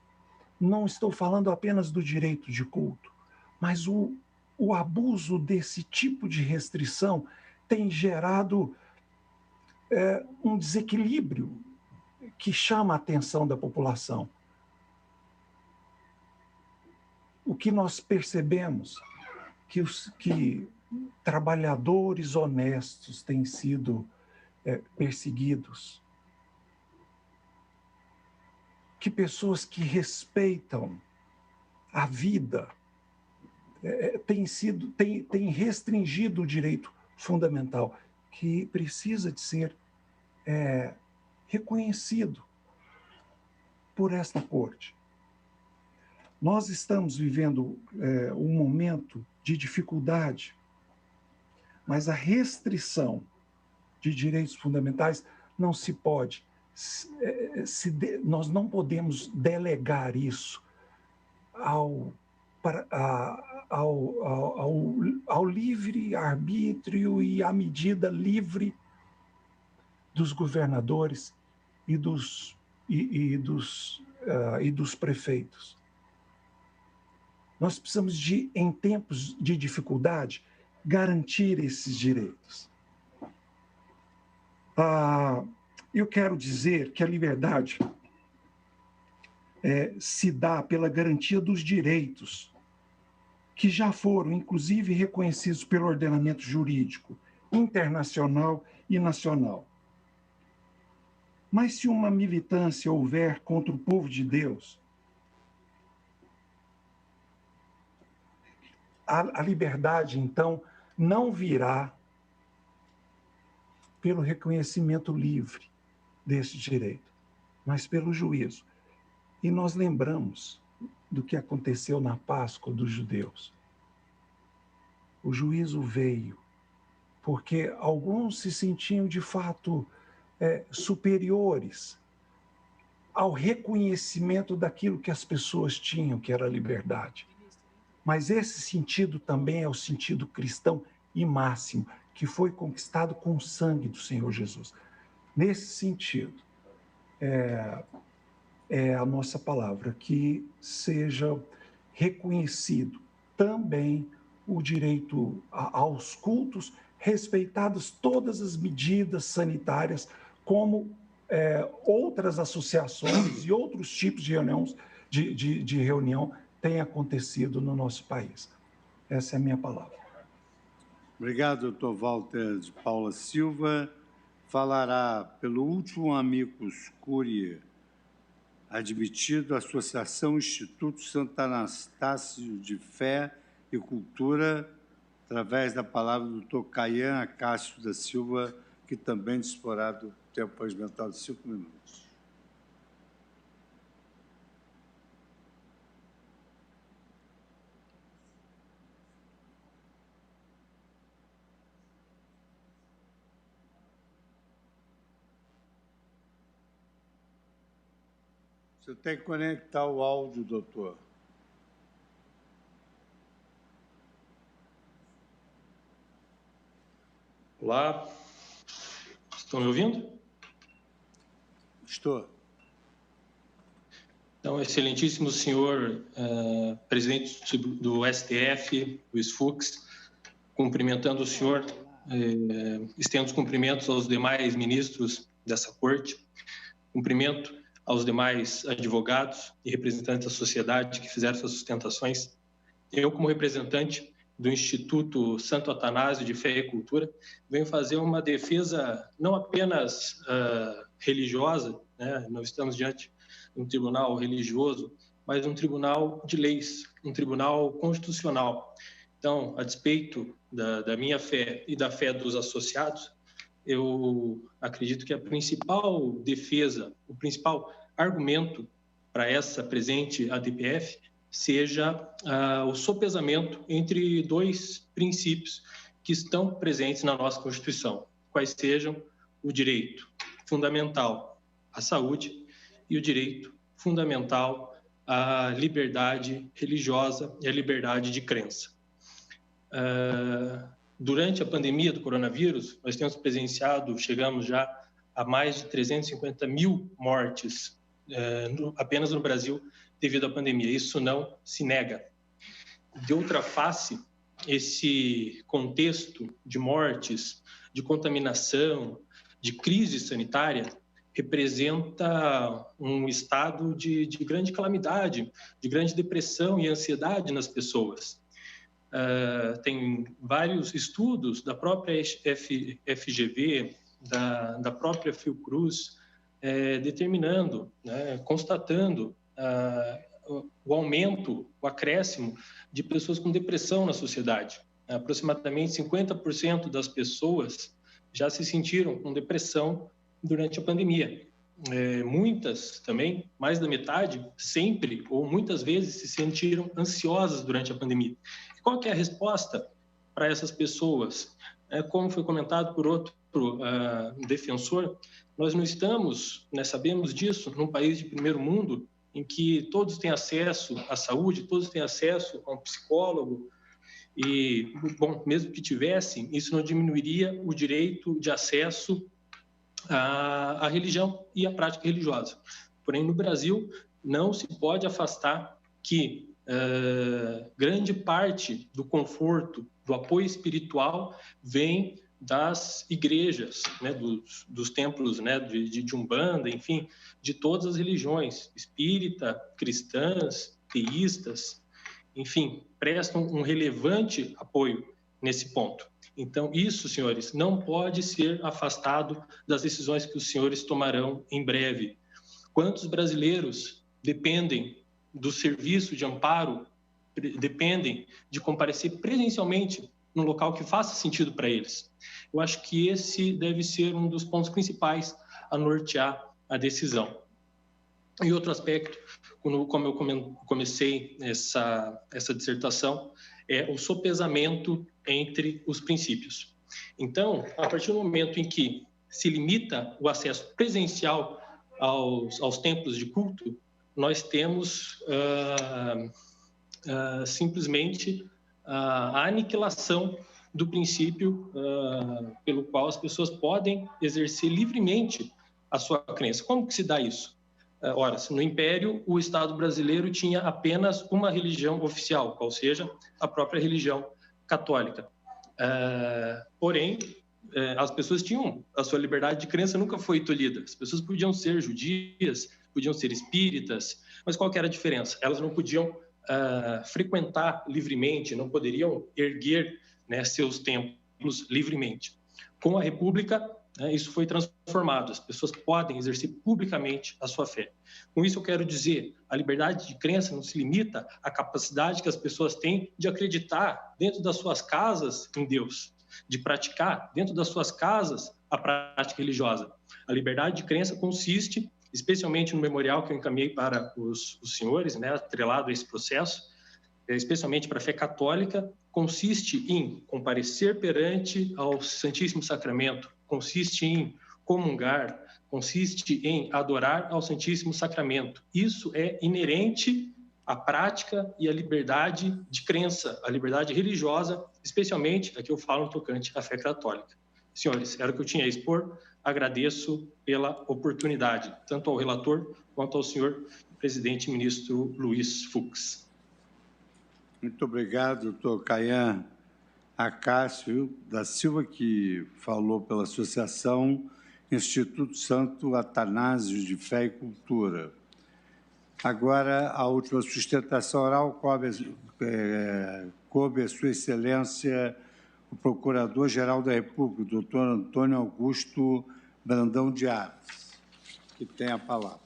Não estou falando apenas do direito de culto, mas o abuso desse tipo de restrição tem gerado um desequilíbrio que chama a atenção da população. O que nós percebemos que trabalhadores honestos têm sido perseguidos, que pessoas que respeitam a vida têm restringido o direito fundamental, que precisa de ser reconhecido por esta Corte. Nós estamos vivendo um momento de dificuldade, mas a restrição de direitos fundamentais não se pode. Nós não podemos delegar isso ao livre arbítrio e à medida livre dos governadores e dos prefeitos. Nós precisamos em tempos de dificuldade, garantir esses direitos. Eu quero dizer que a liberdade se dá pela garantia dos direitos que já foram, inclusive, reconhecidos pelo ordenamento jurídico internacional e nacional. Mas se uma militância houver contra o povo de Deus, a liberdade, então, não virá pelo reconhecimento livre desse direito, mas pelo juízo. E nós lembramos do que aconteceu na Páscoa dos judeus. O juízo veio porque alguns se sentiam, de fato, superiores ao reconhecimento daquilo que as pessoas tinham, que era a liberdade. Mas esse sentido também é o sentido cristão e máximo, que foi conquistado com o sangue do Senhor Jesus. Nesse sentido, é a nossa palavra, que seja reconhecido também o direito aos cultos, respeitadas todas as medidas sanitárias, como outras associações e outros tipos de reunião têm acontecido no nosso país. Essa é a minha palavra. Obrigado, doutor Walter de Paula Silva. Falará pelo último amicus curiae admitido a Associação Instituto Santo Anastácio de Fé e Cultura, através da palavra do doutor Caian Acácio da Silva, que também disporá do tempo regimental de 5 minutos. Você tem que conectar o áudio, doutor. Olá, estão me ouvindo? Estou. Então, excelentíssimo senhor presidente do STF, Luiz Fux, cumprimentando o senhor, estendo os cumprimentos aos demais ministros dessa corte, cumprimento aos demais advogados e representantes da sociedade que fizeram suas sustentações. Eu, como representante do Instituto Santo Atanásio de Fé e Cultura, venho fazer uma defesa não apenas religiosa, né? Nós estamos diante de um tribunal religioso, mas um tribunal de leis, um tribunal constitucional. Então, a despeito da minha fé e da fé dos associados, eu acredito que a principal defesa, o principal argumento para essa presente ADPF seja o sopesamento entre dois princípios que estão presentes na nossa Constituição, quais sejam o direito fundamental à saúde e o direito fundamental à liberdade religiosa e à liberdade de crença. Durante a pandemia do coronavírus, nós temos presenciado, chegamos já a mais de 350 mil mortes apenas no Brasil devido à pandemia. Isso não se nega. De outra face, esse contexto de mortes, de contaminação, de crise sanitária, representa um estado de grande calamidade, de grande depressão e ansiedade nas pessoas. Tem vários estudos da própria FGV, da própria Fiocruz, determinando, né, constatando o aumento, o acréscimo de pessoas com depressão na sociedade. Aproximadamente 50% das pessoas já se sentiram com depressão durante a pandemia. Muitas também, mais da metade, sempre ou muitas vezes se sentiram ansiosas durante a pandemia. E qual que é a resposta para essas pessoas? Como foi comentado por outro defensor, nós não estamos, sabemos disso, num país de primeiro mundo, em que todos têm acesso à saúde, todos têm acesso a um psicólogo, e, bom, mesmo que tivessem, isso não diminuiria o direito de acesso à religião e à prática religiosa. Porém, no Brasil, não se pode afastar que grande parte do conforto, do apoio espiritual, vem das igrejas, né, dos templos, né, de Umbanda, enfim, de todas as religiões, espírita, cristãs, teístas, enfim, prestam um relevante apoio nesse ponto. Então, isso, senhores, não pode ser afastado das decisões que os senhores tomarão em breve. Quantos brasileiros dependem do serviço de amparo, dependem de comparecer presencialmente num local que faça sentido para eles? Eu acho que esse deve ser um dos pontos principais a nortear a decisão. E outro aspecto, como eu comecei essa dissertação, é o sopesamento entre os princípios. Então, a partir do momento em que se limita o acesso presencial aos templos de culto, nós temos simplesmente a aniquilação do princípio pelo qual as pessoas podem exercer livremente a sua crença. Como que se dá isso? Ora, no Império, o Estado brasileiro tinha apenas uma religião oficial, qual seja a própria religião católica. Porém, as pessoas tinham a sua liberdade de crença, nunca foi tolhida. As pessoas podiam ser judias, podiam ser espíritas, mas qual que era a diferença? Elas não podiam frequentar livremente, não poderiam erguer, né, seus templos livremente. Com a República, isso foi transformado. As pessoas podem exercer publicamente a sua fé. Com isso, eu quero dizer, a liberdade de crença não se limita à capacidade que as pessoas têm de acreditar dentro das suas casas em Deus, de praticar dentro das suas casas a prática religiosa. A liberdade de crença consiste, especialmente no memorial que eu encaminhei para os senhores, né, atrelado a esse processo, especialmente para a fé católica, consiste em comparecer perante ao Santíssimo Sacramento, consiste em comungar, consiste em adorar ao Santíssimo Sacramento. Isso é inerente à prática e à liberdade de crença, à liberdade religiosa, especialmente, aqui eu falo no tocante à fé católica. Senhores, era o que eu tinha a expor. Agradeço pela oportunidade, tanto ao relator quanto ao senhor presidente ministro Luiz Fux. Muito obrigado, doutor Caian Acácio da Silva, que falou pela Associação Instituto Santo Atanásio de Fé e Cultura. Agora, a última sustentação oral coube a Sua Excelência, o Procurador-Geral da República, o doutor Antônio Augusto Brandão de Aras, que tem a palavra.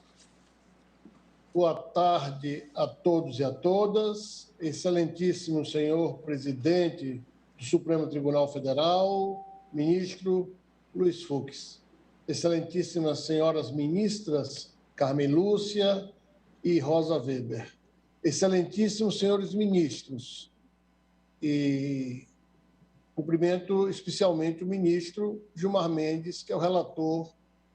Boa tarde a todos e a todas. Excelentíssimo senhor presidente do Supremo Tribunal Federal, ministro Luiz Fux. Excelentíssimas senhoras ministras Carmen Lúcia e Rosa Weber. Excelentíssimos senhores ministros. E cumprimento especialmente o ministro Gilmar Mendes, que é o relator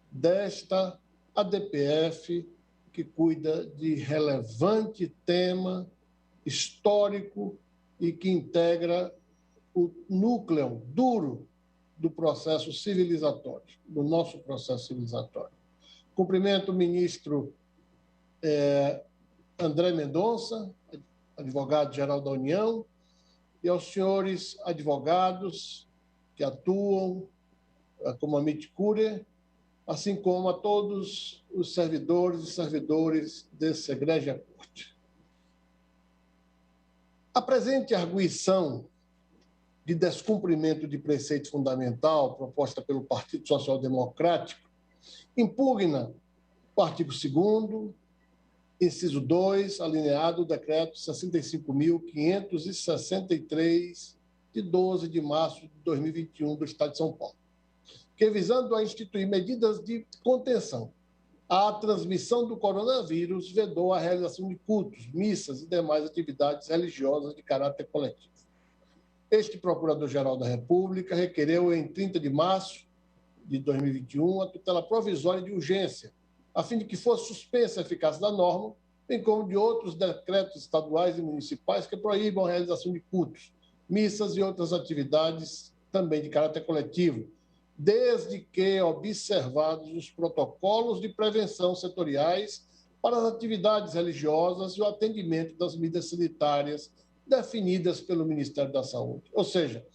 desta ADPF, que cuida de relevante tema histórico e que integra o núcleo duro do processo civilizatório, do nosso processo civilizatório. Cumprimento o ministro André Mendonça, advogado-geral da União, e aos senhores advogados que atuam como Amit Curia, assim como a todos os servidores e servidores dessa egrégia corte. A presente arguição de descumprimento de preceito fundamental proposta pelo Partido Social Democrático impugna o artigo 2º, inciso 2, alineado do decreto 65.563, de 12 de março de 2021 do Estado de São Paulo, que, visando a instituir medidas de contenção à transmissão do coronavírus, vedou a realização de cultos, missas e demais atividades religiosas de caráter coletivo. Este Procurador-Geral da República requereu, em 30 de março de 2021, a tutela provisória de urgência, a fim de que fosse suspensa a eficácia da norma, bem como de outros decretos estaduais e municipais que proíbam a realização de cultos, missas e outras atividades também de caráter coletivo, desde que observados os protocolos de prevenção setoriais para as atividades religiosas e o atendimento das medidas sanitárias definidas pelo Ministério da Saúde. Ou seja,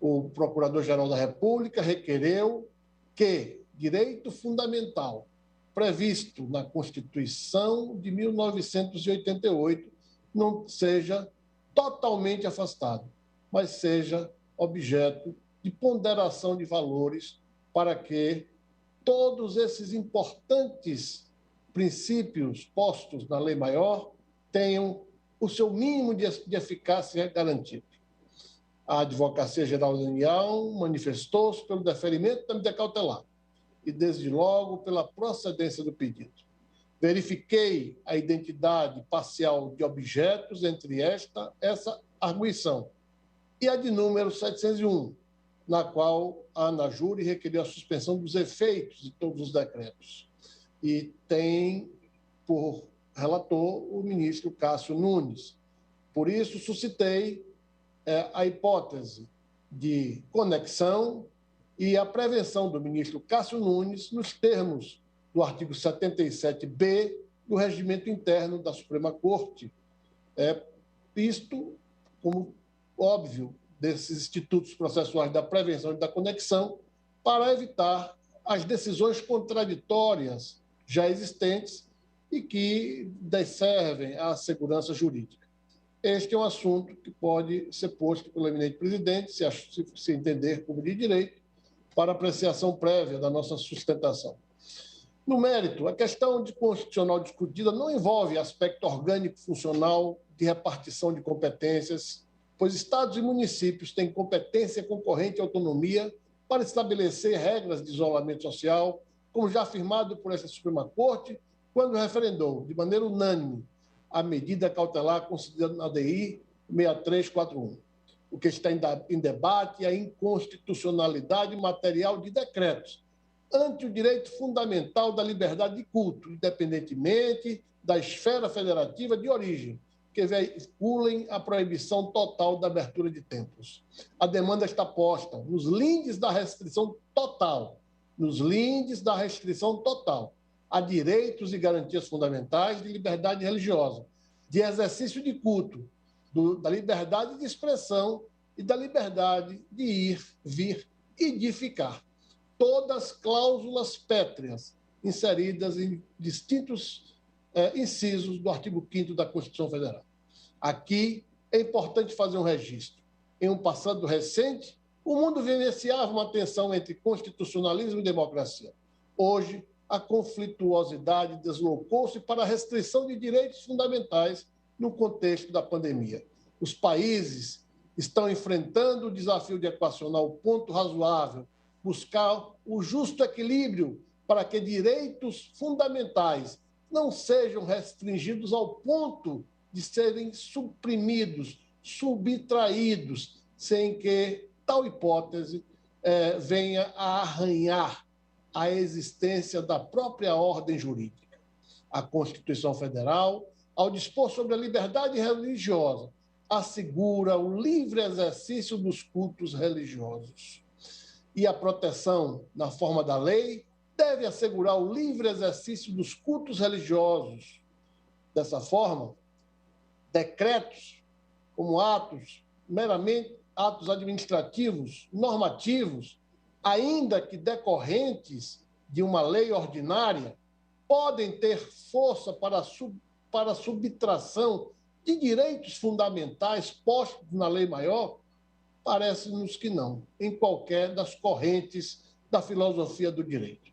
o Procurador-Geral da República requereu que direito fundamental previsto na Constituição de 1988 não seja totalmente afastado, mas seja objeto de ponderação de valores para que todos esses importantes princípios postos na Lei Maior tenham o seu mínimo de eficácia garantido. A Advocacia Geral da União manifestou-se pelo deferimento da medida cautelar e, desde logo, pela procedência do pedido. Verifiquei a identidade parcial de objetos entre essa arguição e a de número 701, na qual a ANAJURE requeriu a suspensão dos efeitos de todos os decretos. E tem por relator o ministro Cássio Nunes. Por isso, suscitei a hipótese de conexão e a prevenção do ministro Cássio Nunes nos termos do artigo 77b do Regimento Interno da Suprema Corte, visto como óbvio desses institutos processuais da prevenção e da conexão para evitar as decisões contraditórias já existentes e que desservem à segurança jurídica. Este é um assunto que pode ser posto pelo eminente presidente, se entender como de direito, para apreciação prévia da nossa sustentação. No mérito, a questão de constitucional discutida não envolve aspecto orgânico funcional de repartição de competências, pois estados e municípios têm competência concorrente e autonomia para estabelecer regras de isolamento social, como já afirmado por essa Suprema Corte, quando referendou, de maneira unânime, a medida cautelar considerada na ADI 6341. O que está em debate é a inconstitucionalidade material de decretos, ante o direito fundamental da liberdade de culto, independentemente da esfera federativa de origem, que veiculem a proibição total da abertura de templos. A demanda está posta nos lindes da restrição total, a direitos e garantias fundamentais de liberdade religiosa, de exercício de culto, da liberdade de expressão e da liberdade de ir, vir e de ficar. Todas cláusulas pétreas inseridas em distintos incisos do artigo 5º da Constituição Federal. Aqui é importante fazer um registro. Em um passado recente, o mundo vivenciava uma tensão entre constitucionalismo e democracia. Hoje, a conflituosidade deslocou-se para a restrição de direitos fundamentais no contexto da pandemia. Os países estão enfrentando o desafio de equacionar o ponto razoável, buscar o justo equilíbrio para que direitos fundamentais não sejam restringidos ao ponto de serem suprimidos, subtraídos, sem que tal hipótese venha a arranhar a existência da própria ordem jurídica. A Constituição Federal, ao dispor sobre a liberdade religiosa, assegura o livre exercício dos cultos religiosos. E a proteção, na forma da lei, deve assegurar o livre exercício dos cultos religiosos. Dessa forma, decretos como meramente atos administrativos, normativos, ainda que decorrentes de uma lei ordinária, podem ter força para subtração de direitos fundamentais postos na lei maior? Parece-nos que não, em qualquer das correntes da filosofia do direito.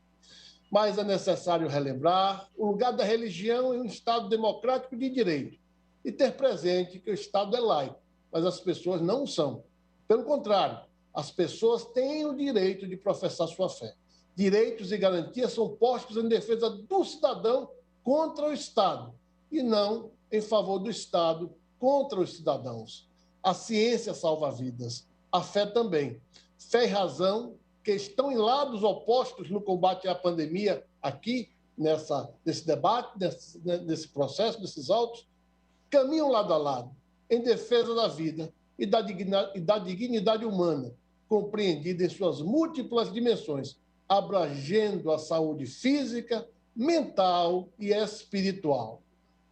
Mas é necessário relembrar o lugar da religião em um Estado democrático de direito e ter presente que o Estado é laico, mas as pessoas não são. Pelo contrário, as pessoas têm o direito de professar sua fé. Direitos e garantias são postos em defesa do cidadão contra o Estado e não em favor do Estado contra os cidadãos. A ciência salva vidas, a fé também. Fé e razão, que estão em lados opostos no combate à pandemia aqui, nesse debate, nesse processo, nesses autos, caminham lado a lado, em defesa da vida e da dignidade humana, compreendida em suas múltiplas dimensões, abrangendo a saúde física, mental e espiritual.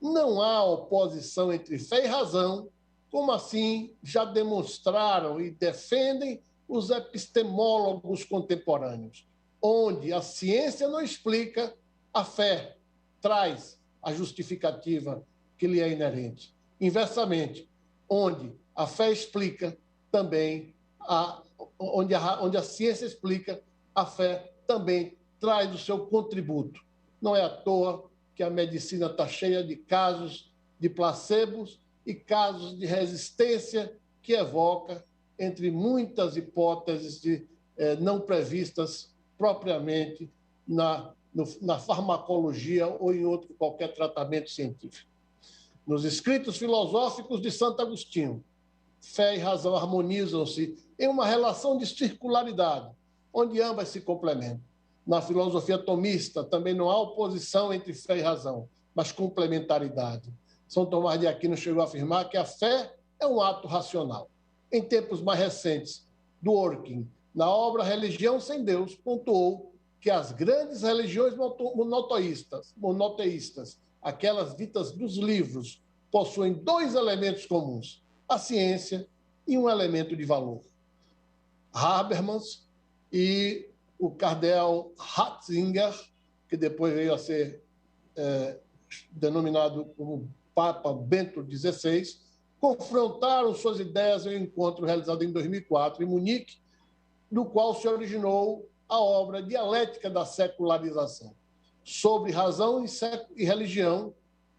Não há oposição entre fé e razão, como assim já demonstraram e defendem os epistemólogos contemporâneos, onde a ciência não explica, a fé traz a justificativa que lhe é inerente. Inversamente, onde a fé explica, também onde a ciência explica, a fé também traz o seu contributo. Não é à toa que a medicina está cheia de casos de placebos e casos de resistência que evoca, entre muitas hipóteses não previstas propriamente na farmacologia ou em outro qualquer tratamento científico. Nos escritos filosóficos de Santo Agostinho, fé e razão harmonizam-se em uma relação de circularidade, onde ambas se complementam. Na filosofia tomista também não há oposição entre fé e razão, mas complementaridade. São Tomás de Aquino chegou a afirmar que a fé é um ato racional. Em tempos mais recentes, Dworkin, na obra Religião Sem Deus, pontuou que as grandes religiões monoteístas, aquelas ditas dos livros, possuem dois elementos comuns, a ciência e um elemento de valor. Habermas e o cardeal Ratzinger, que depois veio a ser denominado como Papa Bento XVI, confrontaram suas ideias em um encontro realizado em 2004 em Munique, no qual se originou a obra Dialética da Secularização. Sobre razão e religião,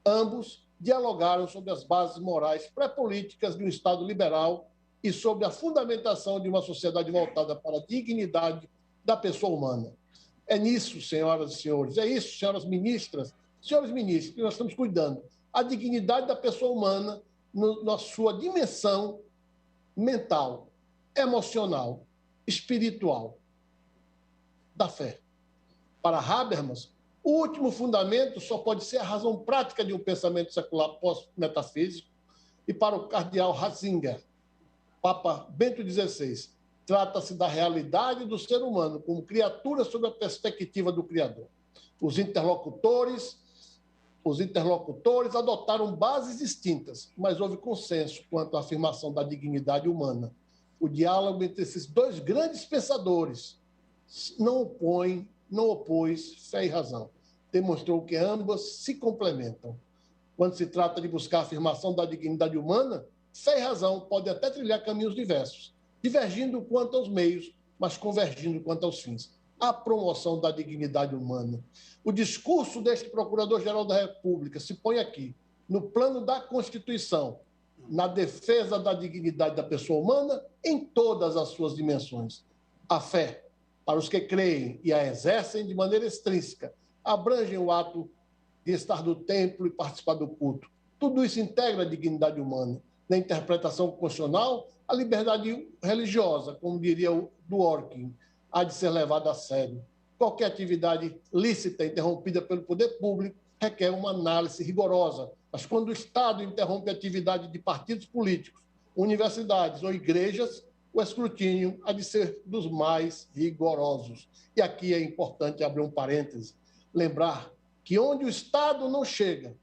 ambos dialogaram sobre as bases morais pré-políticas de um Estado liberal e sobre a fundamentação de uma sociedade voltada para a dignidade da pessoa humana. É nisso, senhoras e senhores, é isso, senhoras ministras, senhores ministros, que nós estamos cuidando. A dignidade da pessoa humana na sua dimensão mental, emocional, espiritual, da fé. Para Habermas, o último fundamento só pode ser a razão prática de um pensamento secular pós-metafísico, e para o cardeal Ratzinger, Papa Bento XVI, trata-se da realidade do ser humano como criatura sob a perspectiva do Criador. Os interlocutores adotaram bases distintas, mas houve consenso quanto à afirmação da dignidade humana. O diálogo entre esses dois grandes pensadores não opôs fé e razão. Demonstrou que ambas se complementam. Quando se trata de buscar a afirmação da dignidade humana, fé e razão podem até trilhar caminhos diversos, divergindo quanto aos meios, mas convergindo quanto aos fins. A promoção da dignidade humana. O discurso deste Procurador-Geral da República se põe aqui, no plano da Constituição, na defesa da dignidade da pessoa humana em todas as suas dimensões. A fé, para os que creem e a exercem de maneira extrínseca, abrange o ato de estar no templo e participar do culto. Tudo isso integra a dignidade humana. Na interpretação constitucional, a liberdade religiosa, como diria o Dworkin, há de ser levada a sério. Qualquer atividade lícita interrompida pelo poder público requer uma análise rigorosa, mas quando o Estado interrompe a atividade de partidos políticos, universidades ou igrejas, o escrutínio há de ser dos mais rigorosos. E aqui é importante abrir um parêntese, lembrar que onde o Estado não chega,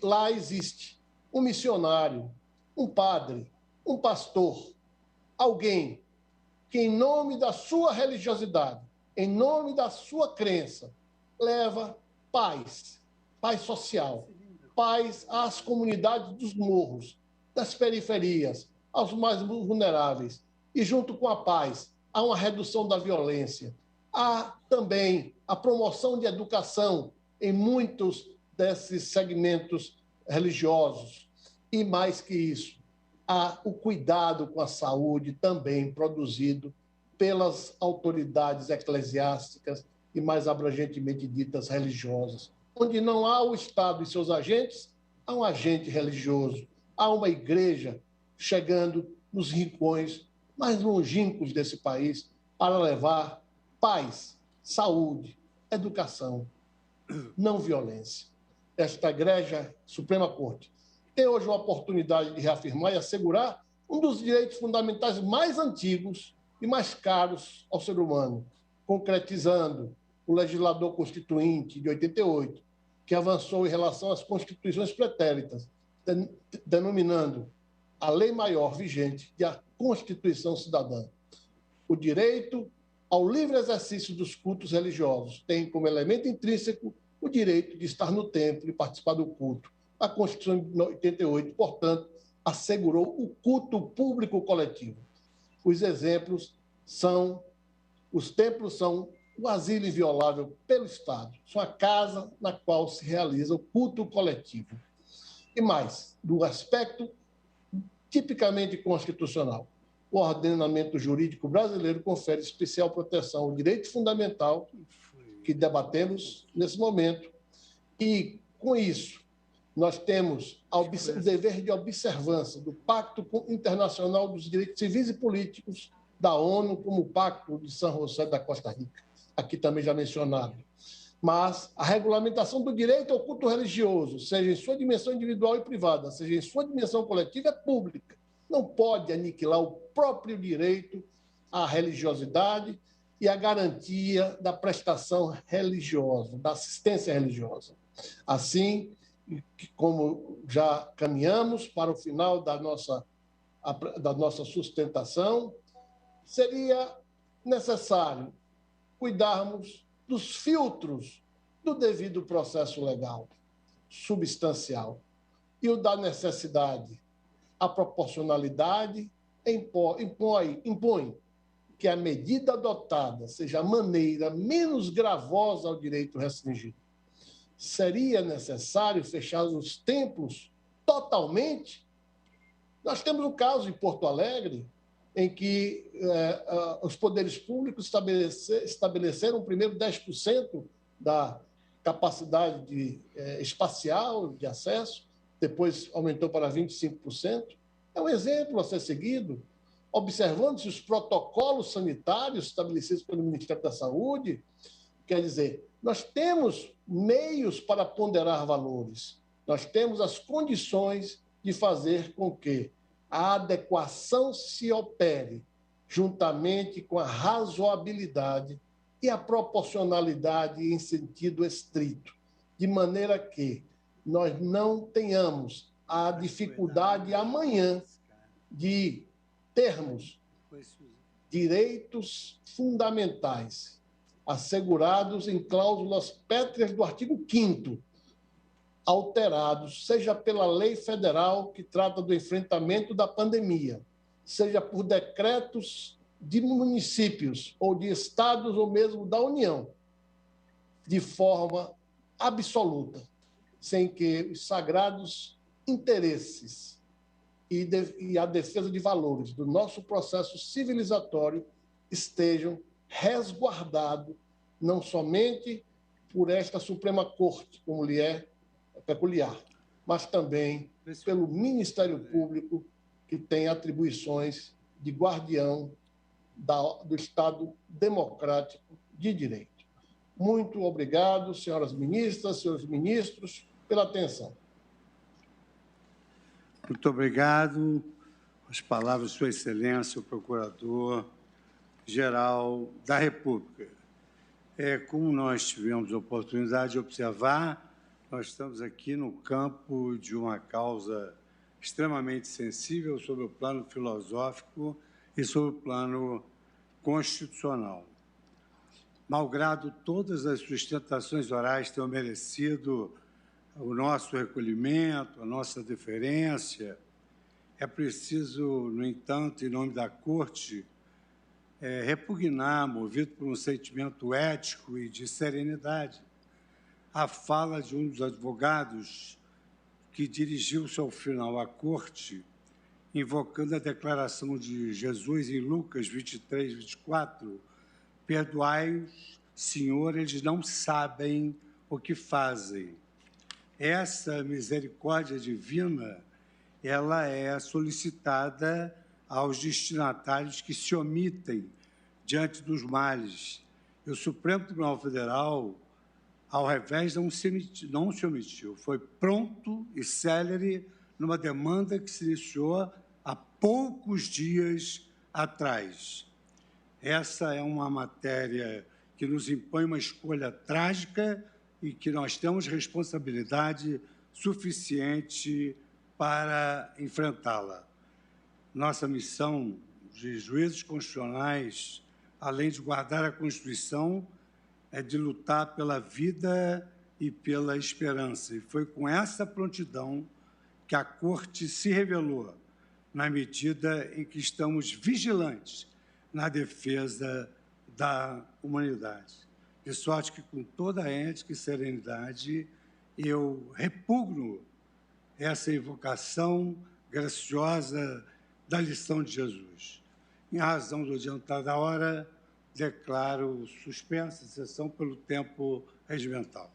lá existe um missionário, um padre, um pastor, alguém que, em nome da sua religiosidade, em nome da sua crença, leva paz social, paz às comunidades dos morros, das periferias, aos mais vulneráveis. E, junto com a paz, há uma redução da violência. Há também a promoção de educação em muitos desses segmentos religiosos. E, mais que isso, há o cuidado com a saúde também produzido pelas autoridades eclesiásticas e, mais abrangentemente ditas, religiosas. Onde não há o Estado e seus agentes, há um agente religioso, há uma igreja chegando nos rincões mais longínquos desse país para levar paz, saúde, educação, não violência. Esta Igreja Suprema Corte tem hoje uma oportunidade de reafirmar e assegurar um dos direitos fundamentais mais antigos e mais caros ao ser humano, concretizando o legislador constituinte de 88, que avançou em relação às constituições pretéritas, denominando a lei maior vigente de a Constituição Cidadã. O direito ao livre exercício dos cultos religiosos tem como elemento intrínseco o direito de estar no templo e participar do culto. A Constituição de 88, portanto, assegurou o culto público coletivo. Os exemplos são, os templos são o asilo inviolável pelo Estado, são a casa na qual se realiza o culto coletivo. E mais, do aspecto tipicamente constitucional, o ordenamento jurídico brasileiro confere especial proteção ao direito fundamental que debatemos nesse momento. E, com isso, nós temos o dever de observância do Pacto Internacional dos Direitos Civis e Políticos da ONU, como o Pacto de São José da Costa Rica, aqui também já mencionado. Mas a regulamentação do direito ao culto religioso, seja em sua dimensão individual e privada, seja em sua dimensão coletiva, é pública. Não pode aniquilar o próprio direito à religiosidade e à garantia da prestação religiosa, da assistência religiosa. Assim, como já caminhamos para o final da nossa sustentação, seria necessário cuidarmos dos filtros do devido processo legal, substancial, e o da necessidade. A proporcionalidade impõe que a medida adotada seja a maneira menos gravosa ao direito restringido. Seria necessário fechar os templos totalmente? Nós temos um caso em Porto Alegre, em que os poderes públicos estabeleceram primeiro 10% da capacidade espacial de acesso, depois aumentou para 25%. É um exemplo a ser seguido, observando-se os protocolos sanitários estabelecidos pelo Ministério da Saúde. Quer dizer, nós temos meios para ponderar valores, nós temos as condições de fazer com que a adequação se opere juntamente com a razoabilidade e a proporcionalidade em sentido estrito, de maneira que nós não tenhamos a dificuldade amanhã de termos direitos fundamentais assegurados em cláusulas pétreas do artigo 5º, alterados, seja pela lei federal que trata do enfrentamento da pandemia, seja por decretos de municípios ou de estados ou mesmo da União, de forma absoluta, sem que os sagrados interesses e a defesa de valores do nosso processo civilizatório estejam resguardados não somente por esta Suprema Corte, como lhe é peculiar, mas também pelo Ministério Público, que tem atribuições de guardião do Estado democrático de direito. Muito obrigado, senhoras ministras, senhores ministros, pela atenção. Muito obrigado. As palavras de Sua Excelência, o Procurador-Geral da República. Como nós tivemos a oportunidade de observar, nós estamos aqui no campo de uma causa extremamente sensível sobre o plano filosófico e sobre o plano constitucional. Malgrado todas as sustentações orais tenham merecido o nosso recolhimento, a nossa deferência, é preciso, no entanto, em nome da Corte, repugnar, movido por um sentimento ético e de serenidade, a fala de um dos advogados que dirigiu-se ao final à Corte, invocando a declaração de Jesus em Lucas 23, 24, perdoai-os, Senhor, eles não sabem o que fazem. Essa misericórdia divina, ela é solicitada aos destinatários que se omitem diante dos males. E o Supremo Tribunal Federal, ao revés, não se omitiu, foi pronto e célere numa demanda que se iniciou há poucos dias atrás. Essa é uma matéria que nos impõe uma escolha trágica e que nós temos responsabilidade suficiente para enfrentá-la. Nossa missão de juízes constitucionais, além de guardar a Constituição, é de lutar pela vida e pela esperança. E foi com essa prontidão que a Corte se revelou, na medida em que estamos vigilantes na defesa da humanidade. De sorte que, com toda a ética e serenidade, eu repugno essa invocação graciosa da lição de Jesus. Em razão do adiantar da hora, declaro suspensa a sessão pelo tempo regimental.